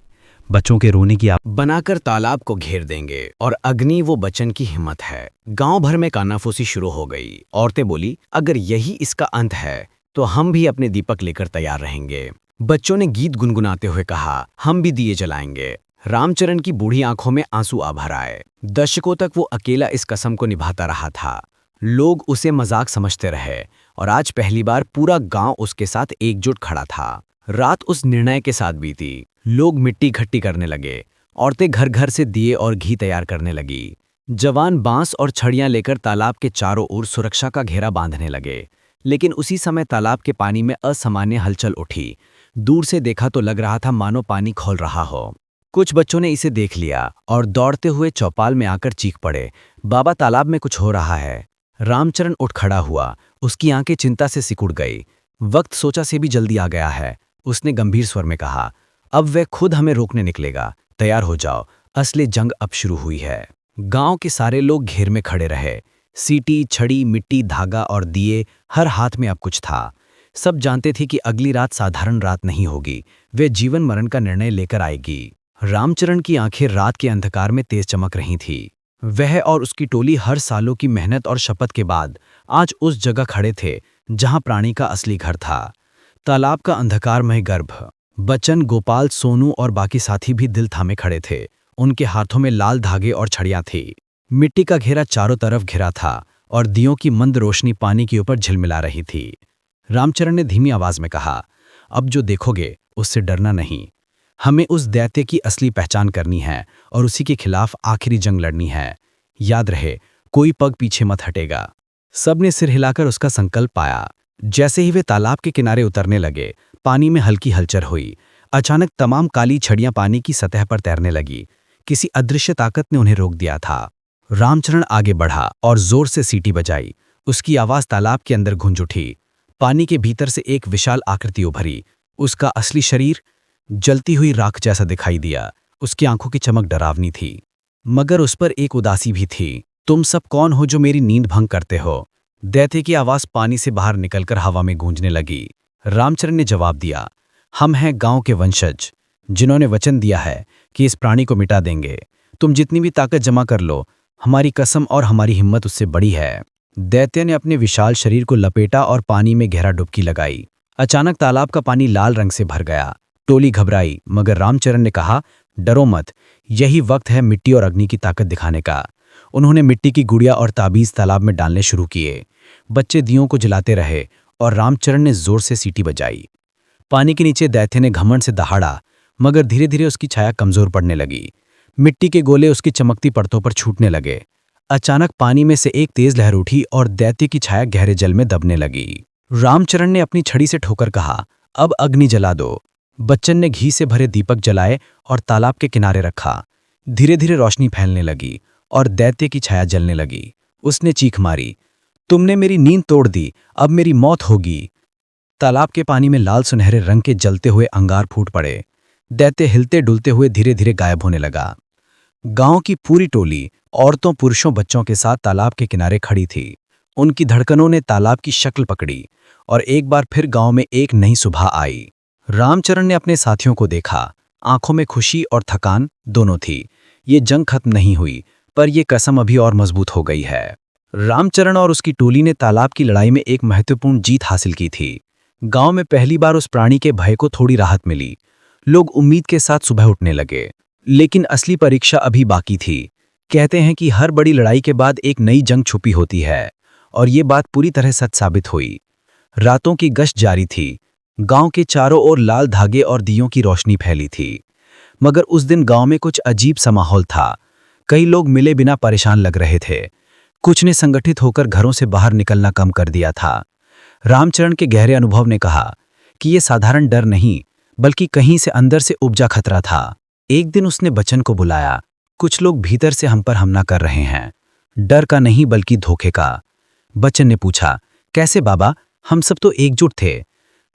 बच्चों के रोने की बनाकर तालाब को घेर देंगे और अग्नि वो बच्चन की हिम्मत है। गांव भर में कानाफूसी शुरू हो गई। औरतें बोली, अगर यही इसका अंत है तो हम भी अपने दीपक लेकर तैयार रहेंगे। बच्चों ने गीत गुनगुनाते हुए कहा, हम भी दिए जलाएंगे। रामचरण की बूढ़ी आंखों में आंसू आ भर आए। दशकों तक वो अकेला इस कसम को निभाता रहा था। लोग उसे मजाक समझते रहे और आज पहली बार पूरा गांव उसके साथ एकजुट खड़ा था। रात उस निर्णय के साथ बीती। लोग मिट्टी इकट्ठी करने लगे। औरतें घर घर से दिए और घी तैयार करने लगी। जवान बांस और छड़ियां लेकर तालाब के चारों ओर सुरक्षा का घेरा बांधने लगे। लेकिन उसी समय तालाब के पानी में असामान्य हलचल उठी। दूर से देखा तो लग रहा था मानो पानी खौल रहा हो। कुछ बच्चों ने इसे देख लिया और दौड़ते हुए चौपाल में आकर चीख पड़े, बाबा तालाब में कुछ हो रहा है। रामचरण उठ खड़ा हुआ, उसकी आंखें चिंता से सिकुड़ गई। वक्त सोचा से भी जल्दी आ गया है, उसने गंभीर स्वर में कहा। अब वह खुद हमें रोकने निकलेगा, तैयार हो जाओ, असली जंग अब शुरू हुई है। गांव के सारे लोग घेर में खड़े रहे। सीटी, छड़ी, मिट्टी, धागा और दिए, हर हाथ में अब कुछ था। सब जानते थे कि अगली रात साधारण रात नहीं होगी, वे जीवन मरण का निर्णय लेकर आएगी। रामचरण की आंखें रात के अंधकार में तेज चमक रही थी। वह और उसकी टोली हर सालों की मेहनत और शपथ के बाद आज उस जगह खड़े थे जहां प्राणी का असली घर था। तालाब का अंधकारमय गर्भ। बच्चन, गोपाल, सोनू और बाकी साथी भी दिल थामे खड़े थे। उनके हाथों में लाल धागे और छड़ियां थी। मिट्टी का घेरा चारों तरफ घिरा था और दियों की मंद रोशनी पानी के ऊपर झिलमिला रही थी। रामचरण ने धीमी आवाज में कहा, अब जो देखोगे उससे डरना नहीं। हमें उस दैत्य की असली पहचान करनी है और उसी के खिलाफ आखिरी जंग लड़नी है। याद रहे, कोई पग पीछे मत हटेगा। सबने सिर हिलाकर उसका संकल्प पाया। जैसे ही वे तालाब के किनारे उतरने लगे, पानी में हल्की हलचल हुई। अचानक तमाम काली छड़ियां पानी की सतह पर तैरने लगी। किसी अदृश्य ताकत ने उन्हें रोक दिया था। रामचरण आगे बढ़ा और जोर से सीटी बजाई। उसकी आवाज तालाब के अंदर गूंज उठी। पानी के भीतर से एक विशाल आकृति उभरी। उसका असली शरीर जलती हुई राख जैसा दिखाई दिया। उसकी आंखों की चमक डरावनी थी, मगर उस पर एक उदासी भी थी। तुम सब कौन हो जो मेरी नींद भंग करते हो? दैत्य की आवाज पानी से बाहर निकलकर हवा में गूंजने लगी। रामचरण ने जवाब दिया, हम हैं गांव के वंशज, जिन्होंने वचन दिया है कि इस प्राणी को मिटा देंगे। तुम जितनी भी ताकत जमा कर लो, हमारी कसम और हमारी हिम्मत उससे बड़ी है। दैत्य ने अपने विशाल शरीर को लपेटा और पानी में गहरा डुबकी लगाई। अचानक तालाब का पानी लाल रंग से भर गया। टोली घबराई, मगर रामचरण ने कहा, डरो मत, यही वक्त है मिट्टी और अग्नि की ताकत दिखाने का। उन्होंने मिट्टी की गुड़िया और ताबीज तालाब में डालने शुरू किए। बच्चे दियों को जलाते रहे और रामचरण ने जोर से सीटी बजाई। पानी के नीचे दैत्य ने घमंड से दहाड़ा, मगर धीरे धीरे उसकी छाया कमजोर पड़ने लगी। मिट्टी के गोले उसकी चमकती परतों पर छूटने लगे। अचानक पानी में से एक तेज लहर उठी और दैत्य की छाया गहरे जल में दबने लगी। रामचरण ने अपनी छड़ी से ठोकर कहा, अब अग्नि जला दो। बच्चन ने घी से भरे दीपक जलाए और तालाब के किनारे रखा। धीरे धीरे रोशनी फैलने लगी और दैत्य की छाया जलने लगी। उसने चीख मारी, तुमने मेरी नींद तोड़ दी, अब मेरी मौत होगी। तालाब के पानी में लाल सुनहरे रंग के जलते हुए अंगार फूट पड़े। दैत्य हिलते डुलते हुए धीरे धीरे गायब होने लगा। गांव की पूरी टोली औरतों, पुरुषों, बच्चों के साथ तालाब के किनारे खड़ी थी। उनकी धड़कनों ने तालाब की शक्ल पकड़ी और एक बार फिर गांव में एक नई सुबह आई। रामचरण ने अपने साथियों को देखा। आंखों में खुशी और थकान दोनों थी। ये जंग खत्म नहीं हुई, पर यह कसम अभी और मजबूत हो गई है। रामचरण और उसकी टोली ने तालाब की लड़ाई में एक महत्वपूर्ण जीत हासिल की थी। गांव में पहली बार उस प्राणी के भय को थोड़ी राहत मिली। लोग उम्मीद के साथ सुबह उठने लगे। लेकिन असली परीक्षा अभी बाकी थी। कहते हैं कि हर बड़ी लड़ाई के बाद एक नई जंग छुपी होती है, और ये बात पूरी तरह सच साबित हुई। रातों की गश्त जारी थी। गांव के चारों ओर लाल धागे और दियों की रोशनी फैली थी। मगर उस दिन गांव में कुछ अजीब सा माहौल था। कई लोग मिले बिना परेशान लग रहे थे। कुछ ने संगठित होकर घरों से बाहर निकलना कम कर दिया था। रामचरण के गहरे अनुभव ने कहा कि यह साधारण डर नहीं, बल्कि कहीं से अंदर से उपजा खतरा था। एक दिन उसने बच्चन को बुलाया। कुछ लोग भीतर से हम पर हमला कर रहे हैं, डर का नहीं बल्कि धोखे का। बच्चन ने पूछा, कैसे बाबा, हम सब तो एकजुट थे।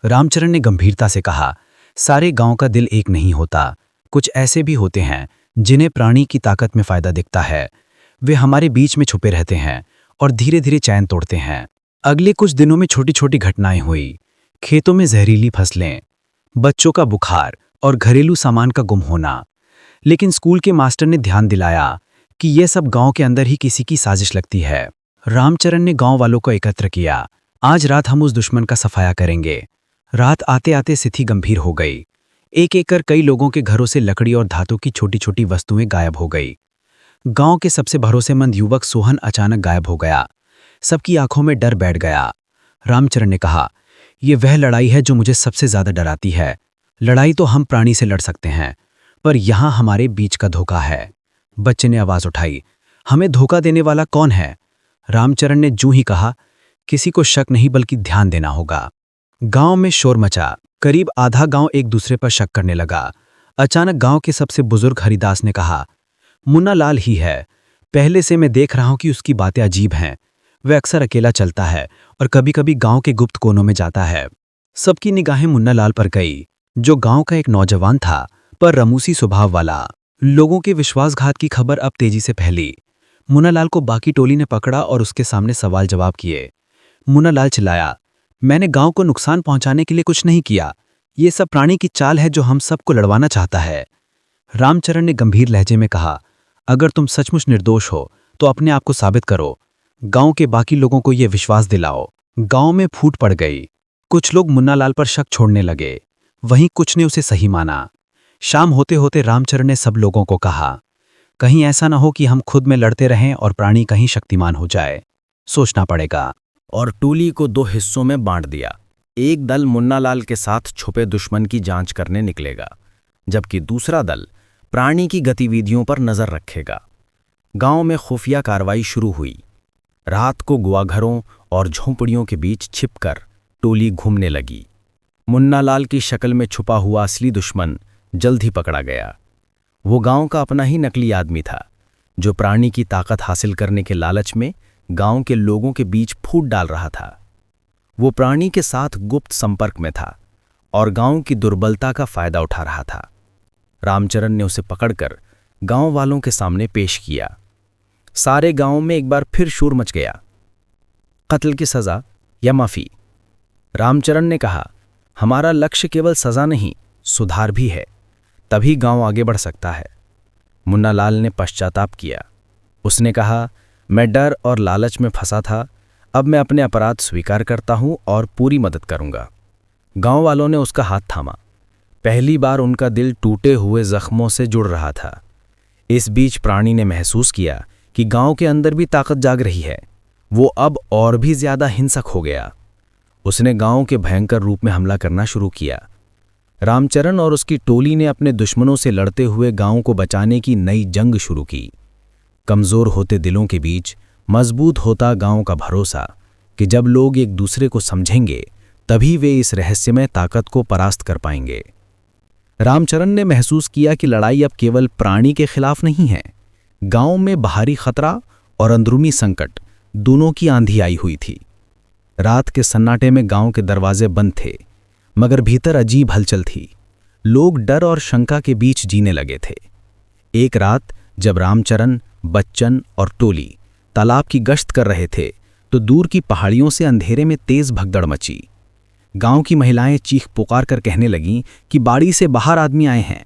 रामचरण ने गंभीरता से कहा, सारे गांव का दिल एक नहीं होता। कुछ ऐसे भी होते हैं जिन्हें प्राणी की ताकत में फायदा दिखता है। वे हमारे बीच में छुपे रहते हैं और धीरे धीरे चैन तोड़ते हैं। अगले कुछ दिनों में छोटी छोटी घटनाएं हुई। खेतों में जहरीली फसलें, बच्चों का बुखार और घरेलू सामान का गुम होना। लेकिन स्कूल के मास्टर ने ध्यान दिलाया कि यह सब गांव के अंदर ही किसी की साजिश लगती है। रामचरण ने गांव वालों को एकत्र किया। आज रात हम उस दुश्मन का सफाया करेंगे। रात आते आते स्थिति गंभीर हो गई। एक एक कर कई लोगों के घरों से लकड़ी और धातु की छोटी छोटी वस्तुएं गायब हो गई। गांव के सबसे भरोसेमंद युवक सोहन अचानक गायब हो गया। सबकी आंखों में डर बैठ गया। रामचरण ने कहा, यह वह लड़ाई है जो मुझे सबसे ज्यादा डराती है। लड़ाई तो हम प्राणी से लड़ सकते हैं, पर यहां हमारे बीच का धोखा है। बच्चे ने आवाज उठाई, हमें धोखा देने वाला कौन है? रामचरण ने जूं ही कहा, किसी को शक नहीं बल्कि ध्यान देना होगा। गांव में शोर मचा। करीब आधा गांव एक दूसरे पर शक करने लगा। अचानक गांव के सबसे बुजुर्ग हरिदास ने कहा, मुन्ना लाल ही है। पहले से मैं देख रहा हूं कि उसकी बातें अजीब हैं। वह अक्सर अकेला चलता है और कभी-कभी गांव के गुप्त कोनों में जाता है। सबकी निगाहें मुन्ना लाल पर गई, जो गांव का एक नौजवान था, पर रमूसी स्वभाव वाला। लोगों के विश्वासघात की खबर अब तेजी से फैली। मुन्ना लाल को बाकी टोली ने पकड़ा और उसके सामने सवाल जवाब किए। मुन्ना लाल चिल्लाया, मैंने गांव को नुकसान पहुंचाने के लिए कुछ नहीं किया। ये सब प्राणी की चाल है जो हम सबको लड़वाना चाहता है। रामचरण ने गंभीर लहजे में कहा, अगर तुम सचमुच निर्दोष हो तो अपने आप को साबित करो। गांव के बाकी लोगों को यह विश्वास दिलाओ। गांव में फूट पड़ गई। कुछ लोग मुन्ना लाल पर शक छोड़ने लगे, वहीं कुछ ने उसे सही माना। शाम होते होते रामचरण ने सब लोगों को कहा, कहीं ऐसा न हो कि हम खुद में लड़ते रहें और प्राणी कहीं शक्तिमान हो जाए। सोचना पड़ेगा। और टोली को 2 हिस्सों में बांट दिया। एक दल मुन्ना लाल के साथ छुपे दुश्मन की जांच करने निकलेगा, जबकि दूसरा दल प्राणी की गतिविधियों पर नजर रखेगा। गांव में खुफिया कार्रवाई शुरू हुई। रात को गुआघरों और झोंपड़ियों के बीच छिपकर टोली घूमने लगी। मुन्ना लाल की शक्ल में छुपा हुआ असली दुश्मन जल्द ही पकड़ा गया। वो गांव का अपना ही नकली आदमी था, जो प्राणी की ताकत हासिल करने के लालच में गांव के लोगों के बीच फूट डाल रहा था। वो प्राणी के साथ गुप्त संपर्क में था और गांव की दुर्बलता का फायदा उठा रहा था। रामचरण ने उसे पकड़कर गांव वालों के सामने पेश किया। सारे गांव में एक बार फिर शोर मच गया। कत्ल की सजा या माफी? रामचरण ने कहा, हमारा लक्ष्य केवल सजा नहीं, सुधार भी है। तभी गांव आगे बढ़ सकता है। मुन्ना लाल ने पश्चाताप किया। उसने कहा, मैं डर और लालच में फंसा था। अब मैं अपने अपराध स्वीकार करता हूं और पूरी मदद करूंगा। गांव वालों ने उसका हाथ थामा। पहली बार उनका दिल टूटे हुए जख्मों से जुड़ रहा था। इस बीच प्राणी ने महसूस किया कि गांव के अंदर भी ताकत जाग रही है। वो अब और भी ज्यादा हिंसक हो गया। उसने गांव के भयंकर रूप में हमला करना शुरू किया। रामचरण और उसकी टोली ने अपने दुश्मनों से लड़ते हुए गांव को बचाने की नई जंग शुरू की। कमजोर होते दिलों के बीच मजबूत होता गांव का भरोसा कि जब लोग एक दूसरे को समझेंगे तभी वे इस रहस्यमय ताकत को परास्त कर पाएंगे। रामचरण ने महसूस किया कि लड़ाई अब केवल प्राणी के खिलाफ नहीं है। गांव में बाहरी खतरा और अंदरूनी संकट दोनों की आंधी आई हुई थी। रात के सन्नाटे में गांव के दरवाजे बंद थे, मगर भीतर अजीब हलचल थी। लोग डर और शंका के बीच जीने लगे थे। एक रात जब रामचरण, बच्चन और टोली तालाब की गश्त कर रहे थे तो दूर की पहाड़ियों से अंधेरे में तेज भगदड़ मची। गांव की महिलाएं चीख पुकार कर कहने लगीं कि बाड़ी से बाहर आदमी आए हैं।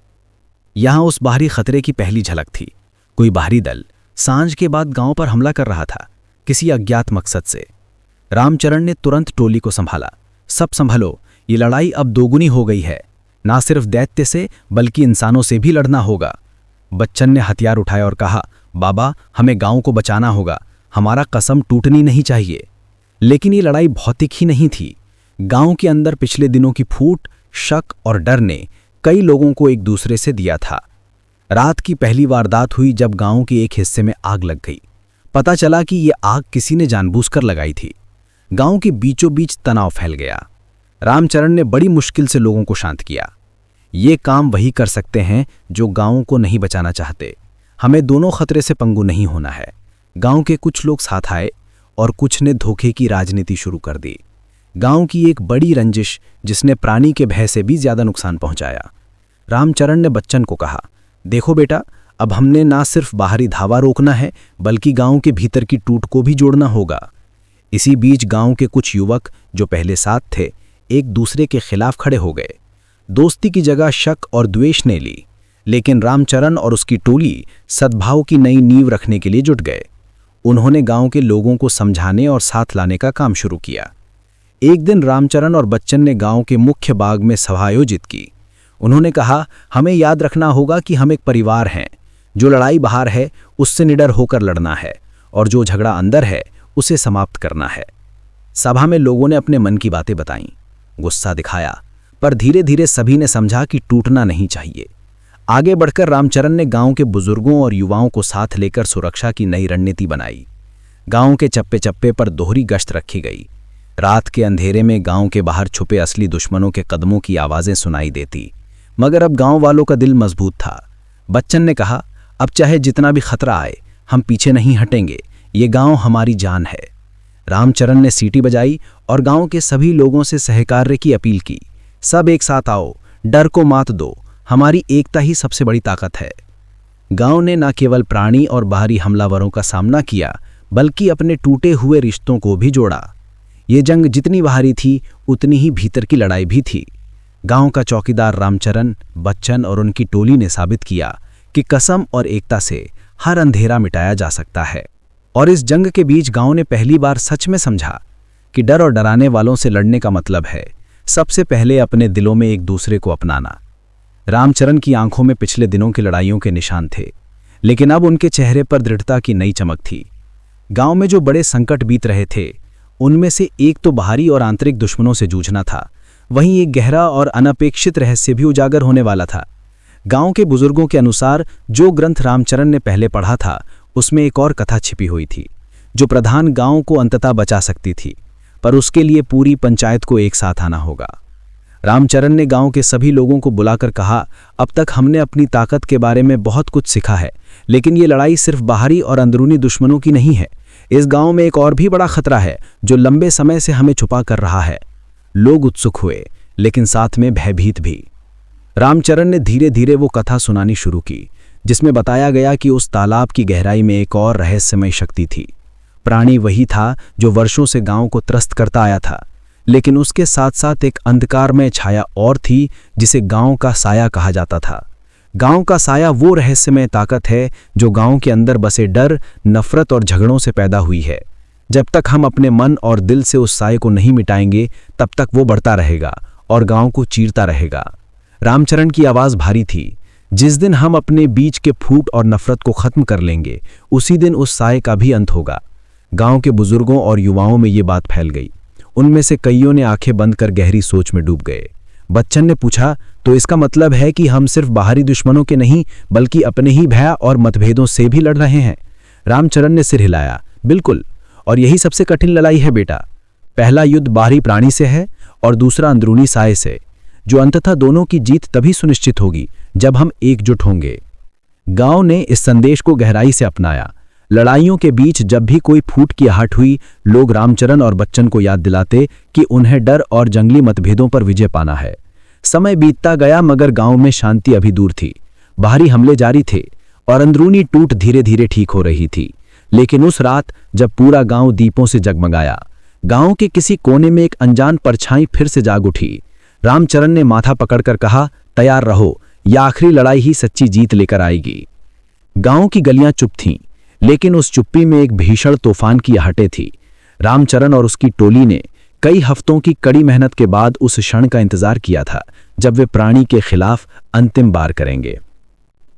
यहां उस बाहरी खतरे की पहली झलक थी। कोई बाहरी दल सांझ के बाद गांव पर हमला कर रहा था, किसी अज्ञात मकसद से। रामचरण ने तुरंत टोली को संभाला। सब संभलो, ये लड़ाई अब दोगुनी हो गई है। ना सिर्फ दैत्य से बल्कि इंसानों से भी लड़ना होगा। बच्चन ने हथियार उठाया और कहा, बाबा, हमें गांव को बचाना होगा। हमारा कसम टूटनी नहीं चाहिए। लेकिन ये लड़ाई भौतिक ही नहीं थी। गांव के अंदर पिछले दिनों की फूट, शक और डर ने कई लोगों को एक दूसरे से दिया था। रात की पहली वारदात हुई जब गांव के एक हिस्से में आग लग गई। पता चला कि ये आग किसी ने जानबूझकर लगाई थी। गांव के बीचों बीच तनाव फैल गया। रामचरण ने बड़ी मुश्किल से लोगों को शांत किया। ये काम वही कर सकते हैं जो गांव को नहीं बचाना चाहते। हमें दोनों खतरे से पंगु नहीं होना है। गांव के कुछ लोग साथ आए और कुछ ने धोखे की राजनीति शुरू कर दी। गांव की एक बड़ी रंजिश जिसने प्राणी के भय से भी ज्यादा नुकसान पहुंचाया। रामचरण ने बच्चन को कहा, देखो बेटा, अब हमने ना सिर्फ बाहरी धावा रोकना है बल्कि गांव के भीतर की टूट को भी जोड़ना होगा। इसी बीच गांव के कुछ युवक जो पहले साथ थे एक दूसरे के खिलाफ खड़े हो गए। दोस्ती की जगह शक और द्वेष ने ली, लेकिन रामचरण और उसकी टोली सद्भाव की नई नींव रखने के लिए जुट गए। उन्होंने गांव के लोगों को समझाने और साथ लाने का काम शुरू किया। एक दिन रामचरण और बच्चन ने गांव के मुख्य बाग में सभा आयोजित की। उन्होंने कहा, हमें याद रखना होगा कि हम एक परिवार हैं। जो लड़ाई बाहर है उससे निडर होकर लड़ना है और जो झगड़ा अंदर है उसे समाप्त करना है। सभा में लोगों ने अपने मन की बातें बताईं, गुस्सा दिखाया, पर धीरे धीरे सभी ने समझा कि टूटना नहीं चाहिए। आगे बढ़कर रामचरण ने गांव के बुजुर्गों और युवाओं को साथ लेकर सुरक्षा की नई रणनीति बनाई। गांव के चप्पे चप्पे पर दोहरी गश्त रखी गई। रात के अंधेरे में गांव के बाहर छुपे असली दुश्मनों के कदमों की आवाजें सुनाई देती, मगर अब गांव वालों का दिल मजबूत था। बच्चन ने कहा, अब चाहे जितना भी खतरा आए हम पीछे नहीं हटेंगे, ये गांव हमारी जान है। रामचरण ने सीटी बजाई और गांव के सभी लोगों से सहकार्य की अपील की। सब एक साथ आओ, डर को मात दो, हमारी एकता ही सबसे बड़ी ताकत है। गांव ने न केवल प्राणी और बाहरी हमलावरों का सामना किया, बल्कि अपने टूटे हुए रिश्तों को भी जोड़ा। ये जंग जितनी बाहरी थी उतनी ही भीतर की लड़ाई भी थी। गांव का चौकीदार रामचरण, बच्चन और उनकी टोली ने साबित किया कि कसम और एकता से हर अंधेरा मिटाया जा सकता है। और इस जंग के बीच गांव ने पहली बार सच में समझा कि डर और डराने वालों से लड़ने का मतलब है सबसे पहले अपने दिलों में एक दूसरे को अपनाना। रामचरण की आंखों में पिछले दिनों की लड़ाइयों के निशान थे, लेकिन अब उनके चेहरे पर दृढ़ता की नई चमक थी। गांव में जो बड़े संकट बीत रहे थे, उनमें से एक तो बाहरी और आंतरिक दुश्मनों से जूझना था, वहीं एक गहरा और अनपेक्षित रहस्य भी उजागर होने वाला था। गांव के बुजुर्गों के अनुसार जो ग्रंथ रामचरण ने पहले पढ़ा था, उसमें एक और कथा छिपी हुई थी, जो प्रधान गांव को अंततः बचा सकती थी, पर उसके लिए पूरी पंचायत को एक साथ आना होगा। रामचरण ने गांव के सभी लोगों को बुलाकर कहा, अब तक हमने अपनी ताकत के बारे में बहुत कुछ सीखा है, लेकिन ये लड़ाई सिर्फ बाहरी और अंदरूनी दुश्मनों की नहीं है। इस गांव में एक और भी बड़ा खतरा है जो लंबे समय से हमें छुपा कर रहा है। लोग उत्सुक हुए, लेकिन साथ में भयभीत भी। रामचरण ने धीरे धीरे वो कथा सुनानी शुरू की, जिसमें बताया गया कि उस तालाब की गहराई में एक और रहस्यमय शक्ति थी। प्राणी वही था जो वर्षों से गांव को त्रस्त करता आया था, लेकिन उसके साथ साथ एक अंधकारमय छाया और थी, जिसे गांव का साया कहा जाता था। गांव का साया वो रहस्यमय ताकत है जो गांव के अंदर बसे डर, नफरत और झगड़ों से पैदा हुई है। जब तक हम अपने मन और दिल से उस साये को नहीं मिटाएंगे, तब तक वो बढ़ता रहेगा और गांव को चीरता रहेगा। रामचरण की आवाज भारी थी, जिस दिन हम अपने बीच के फूट और नफरत को खत्म कर लेंगे, उसी दिन उस साये का भी अंत होगा। गांव के बुजुर्गों और युवाओं में ये बात फैल गई। उनमें से कईयों ने आंखें बंद कर गहरी सोच में डूब गए। बच्चन ने पूछा, तो इसका मतलब है कि हम सिर्फ बाहरी दुश्मनों के नहीं, बल्कि अपने ही भय और मतभेदों से भी लड़ रहे हैं? रामचरण ने सिर हिलाया, बिल्कुल, और यही सबसे कठिन लड़ाई है बेटा। पहला युद्ध बाहरी प्राणी से है और दूसरा अंदरूनी साये से, जो अंततः दोनों की जीत तभी सुनिश्चित होगी जब हम एकजुट होंगे। गांव ने इस संदेश को गहराई से अपनाया। लड़ाइयों के बीच जब भी कोई फूट की आहट हुई, लोग रामचरण और बच्चन को याद दिलाते कि उन्हें डर और जंगली मतभेदों पर विजय पाना है। समय बीतता गया, मगर गांव में शांति अभी दूर थी। बाहरी हमले जारी थे और अंदरूनी टूट धीरे धीरे ठीक हो रही थी। लेकिन उस रात जब पूरा गांव दीपों से जगमगाया, गांव के किसी कोने में एक अनजान परछाई फिर से जाग उठी। रामचरण ने माथा पकड़कर कहा, तैयार रहो, यह आखिरी लड़ाई ही सच्ची जीत लेकर आएगी। गांव की गलियां चुप थीं, लेकिन उस चुप्पी में एक भीषण तूफान की आहटें थी। रामचरण और उसकी टोली ने कई हफ्तों की कड़ी मेहनत के बाद उस क्षण का इंतजार किया था जब वे प्राणी के खिलाफ अंतिम बार करेंगे।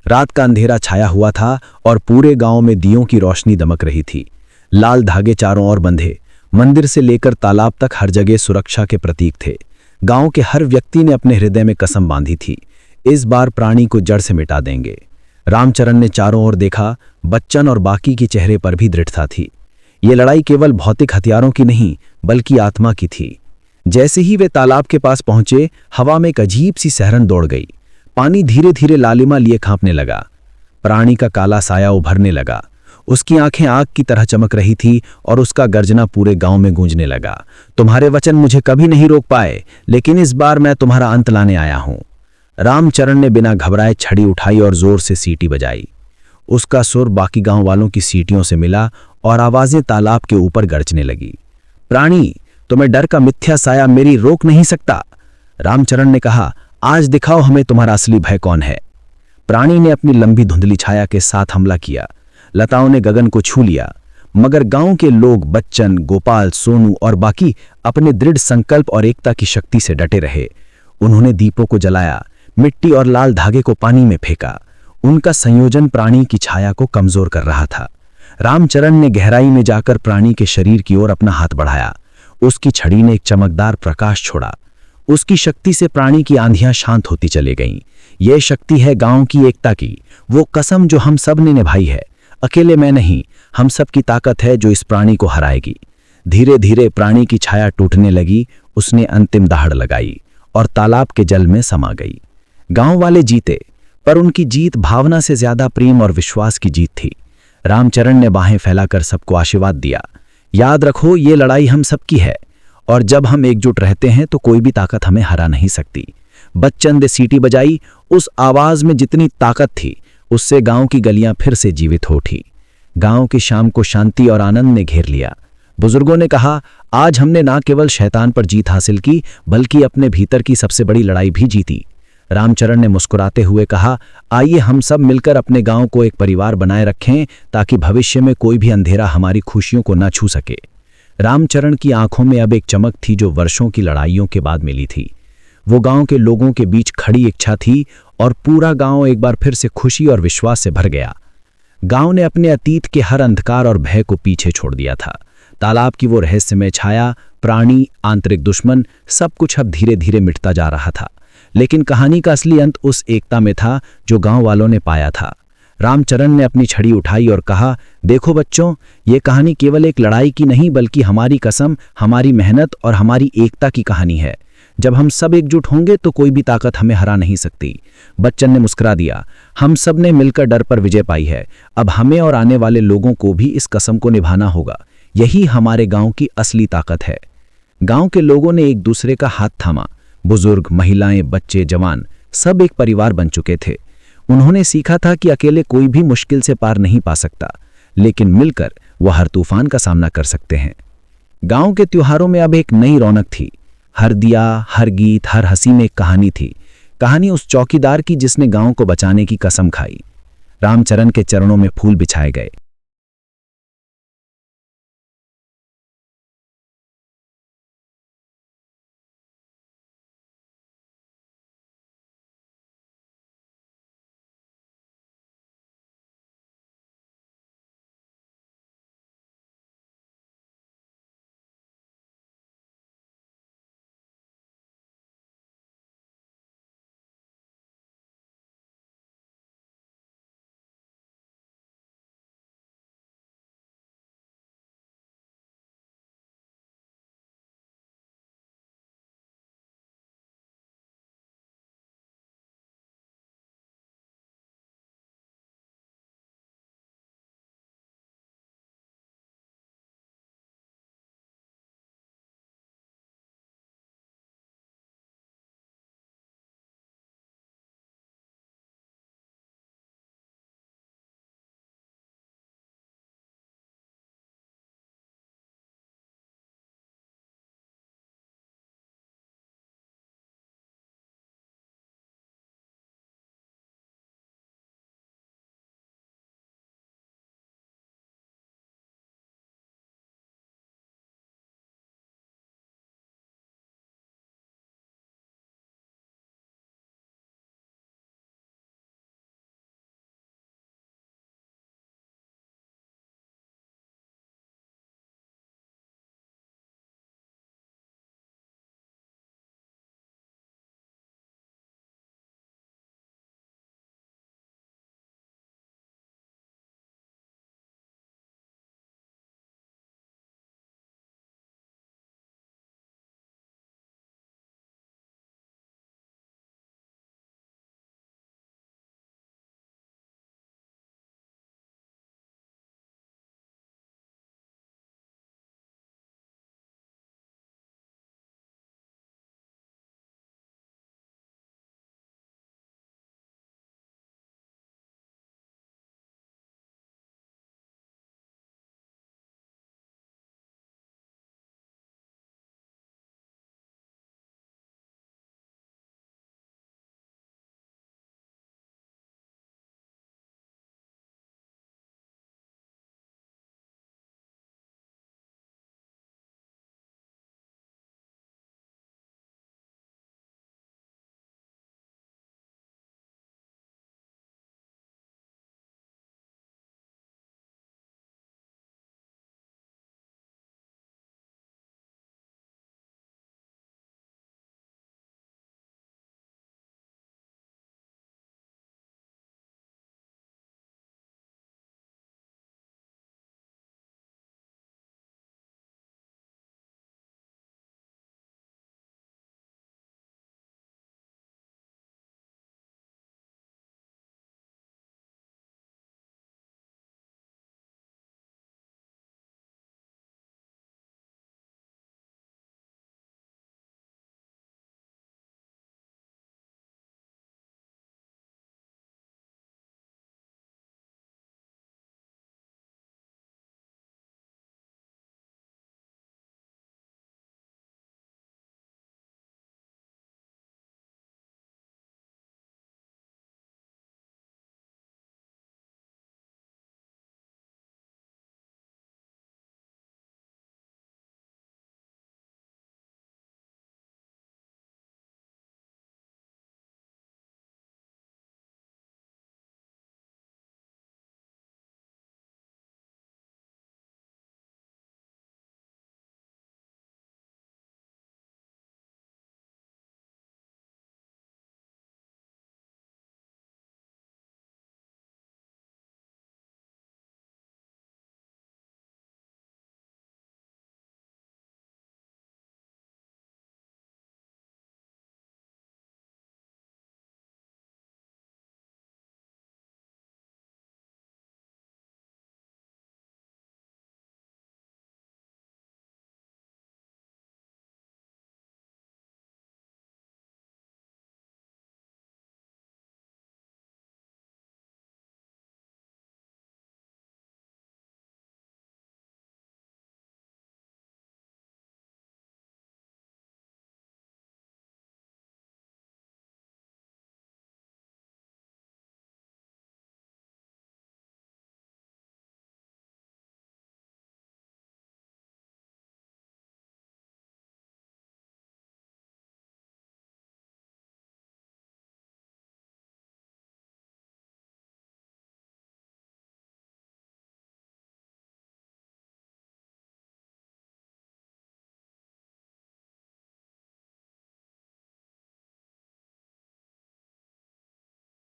रात का अंधेरा छाया हुआ था और पूरे गांव में दियों की रोशनी दमक रही थी। लाल धागे चारों ओर बंधे, मंदिर से लेकर तालाब तक हर जगह सुरक्षा के प्रतीक थे। गांव के हर व्यक्ति ने अपने हृदय में कसम बांधी थी, इस बार प्राणी को जड़ से मिटा देंगे। रामचरण ने चारों ओर देखा, बच्चन और बाकी के चेहरे पर भी दृढ़ता थी। ये लड़ाई केवल भौतिक हथियारों की नहीं, बल्कि आत्मा की थी। जैसे ही वे तालाब के पास पहुंचे, हवा में एक अजीब सी सहरन दौड़ गई। पानी धीरे धीरे लालिमा लिए कांपने लगा। प्राणी का काला साया उभरने लगा। उसकी आंखें आग की तरह चमक रही थी और उसका गर्जना पूरे गांव में गूंजने लगा। तुम्हारे वचन मुझे कभी नहीं रोक पाए, लेकिन इस बार मैं तुम्हारा अंत लाने आया हूं। रामचरण ने बिना घबराए छड़ी उठाई और जोर से सीटी बजाई। उसका सुर बाकी गांव वालों की सीटियों से मिला और आवाजें तालाब के ऊपर गरजने लगी। प्राणी, तुम्हें डर का मिथ्या साया मेरी रोक नहीं सकता। रामचरण ने कहा, आज दिखाओ हमें तुम्हारा असली भय कौन है। प्राणी ने अपनी लंबी धुंधली छाया के साथ हमला किया। लताओं ने गगन को छू लिया, मगर गांव के लोग, बच्चन, गोपाल, सोनू और बाकी अपने दृढ़ संकल्प और एकता की शक्ति से डटे रहे। उन्होंने दीपों को जलाया, मिट्टी और लाल धागे को पानी में फेंका। उनका संयोजन प्राणी की छाया को कमजोर कर रहा था। रामचरण ने गहराई में जाकर प्राणी के शरीर की ओर अपना हाथ बढ़ाया। उसकी छड़ी ने एक चमकदार प्रकाश छोड़ा। उसकी शक्ति से प्राणी की आंधियां शांत होती चली गईं। यह शक्ति है गांव की एकता की, वो कसम जो हम सब ने निभाई है। अकेले मैं नहीं, हम सब की ताकत है जो इस प्राणी को हराएगी। धीरे धीरे प्राणी की छाया टूटने लगी। उसने अंतिम दहाड़ लगाई और तालाब के जल में समा गई। गांव वाले जीते, पर उनकी जीत भावना से ज्यादा प्रेम और विश्वास की जीत थी। रामचरण ने बाहें फैलाकर सबको आशीर्वाद दिया। याद रखो, ये लड़ाई हम सबकी है, और जब हम एकजुट रहते हैं तो कोई भी ताकत हमें हरा नहीं सकती। बच्चन ने सीटी बजाई। उस आवाज में जितनी ताकत थी, उससे गांव की गलियां फिर से जीवित हो उठी। गांव की शाम को शांति और आनंद ने घेर लिया। बुजुर्गों ने कहा, आज हमने ना केवल शैतान पर जीत हासिल की, बल्कि अपने भीतर की सबसे बड़ी लड़ाई भी जीती। रामचरण ने मुस्कुराते हुए कहा, आइए हम सब मिलकर अपने गांव को एक परिवार बनाए रखें, ताकि भविष्य में कोई भी अंधेरा हमारी खुशियों को न छू सके। रामचरण की आंखों में अब एक चमक थी जो वर्षों की लड़ाइयों के बाद मिली थी। वो गांव के लोगों के बीच खड़ी इच्छा थी, और पूरा गांव एक बार फिर से खुशी और विश्वास से भर गया। गांव ने अपने अतीत के हर अंधकार और भय को पीछे छोड़ दिया था। तालाब की वो रहस्यमय छाया, प्राणी, आंतरिक दुश्मन, सब कुछ अब धीरे धीरे मिटता जा रहा था। लेकिन कहानी का असली अंत उस एकता में था जो गांव वालों ने पाया था। रामचरण ने अपनी छड़ी उठाई और कहा, देखो बच्चों, ये कहानी केवल एक लड़ाई की नहीं, बल्कि हमारी कसम, हमारी मेहनत और हमारी एकता की कहानी है। जब हम सब एकजुट होंगे तो कोई भी ताकत हमें हरा नहीं सकती। बच्चन ने मुस्कुरा दिया, हम सब ने मिलकर डर पर विजय पाई है। अब हमें और आने वाले लोगों को भी इस कसम को निभाना होगा। यही हमारे गांव की असली ताकत है। गांव के लोगों ने एक दूसरे का हाथ थामा। बुजुर्ग, महिलाएं, बच्चे, जवान, सब एक परिवार बन चुके थे। उन्होंने सीखा था कि अकेले कोई भी मुश्किल से पार नहीं पा सकता, लेकिन मिलकर वह हर तूफान का सामना कर सकते हैं। गांव के त्योहारों में अब एक नई रौनक थी। हर दिया, हर गीत, हर हंसी में एक कहानी थी। कहानी उस चौकीदार की जिसने गांव को बचाने की कसम खाई। रामचरण के चरणों में फूल बिछाए गए।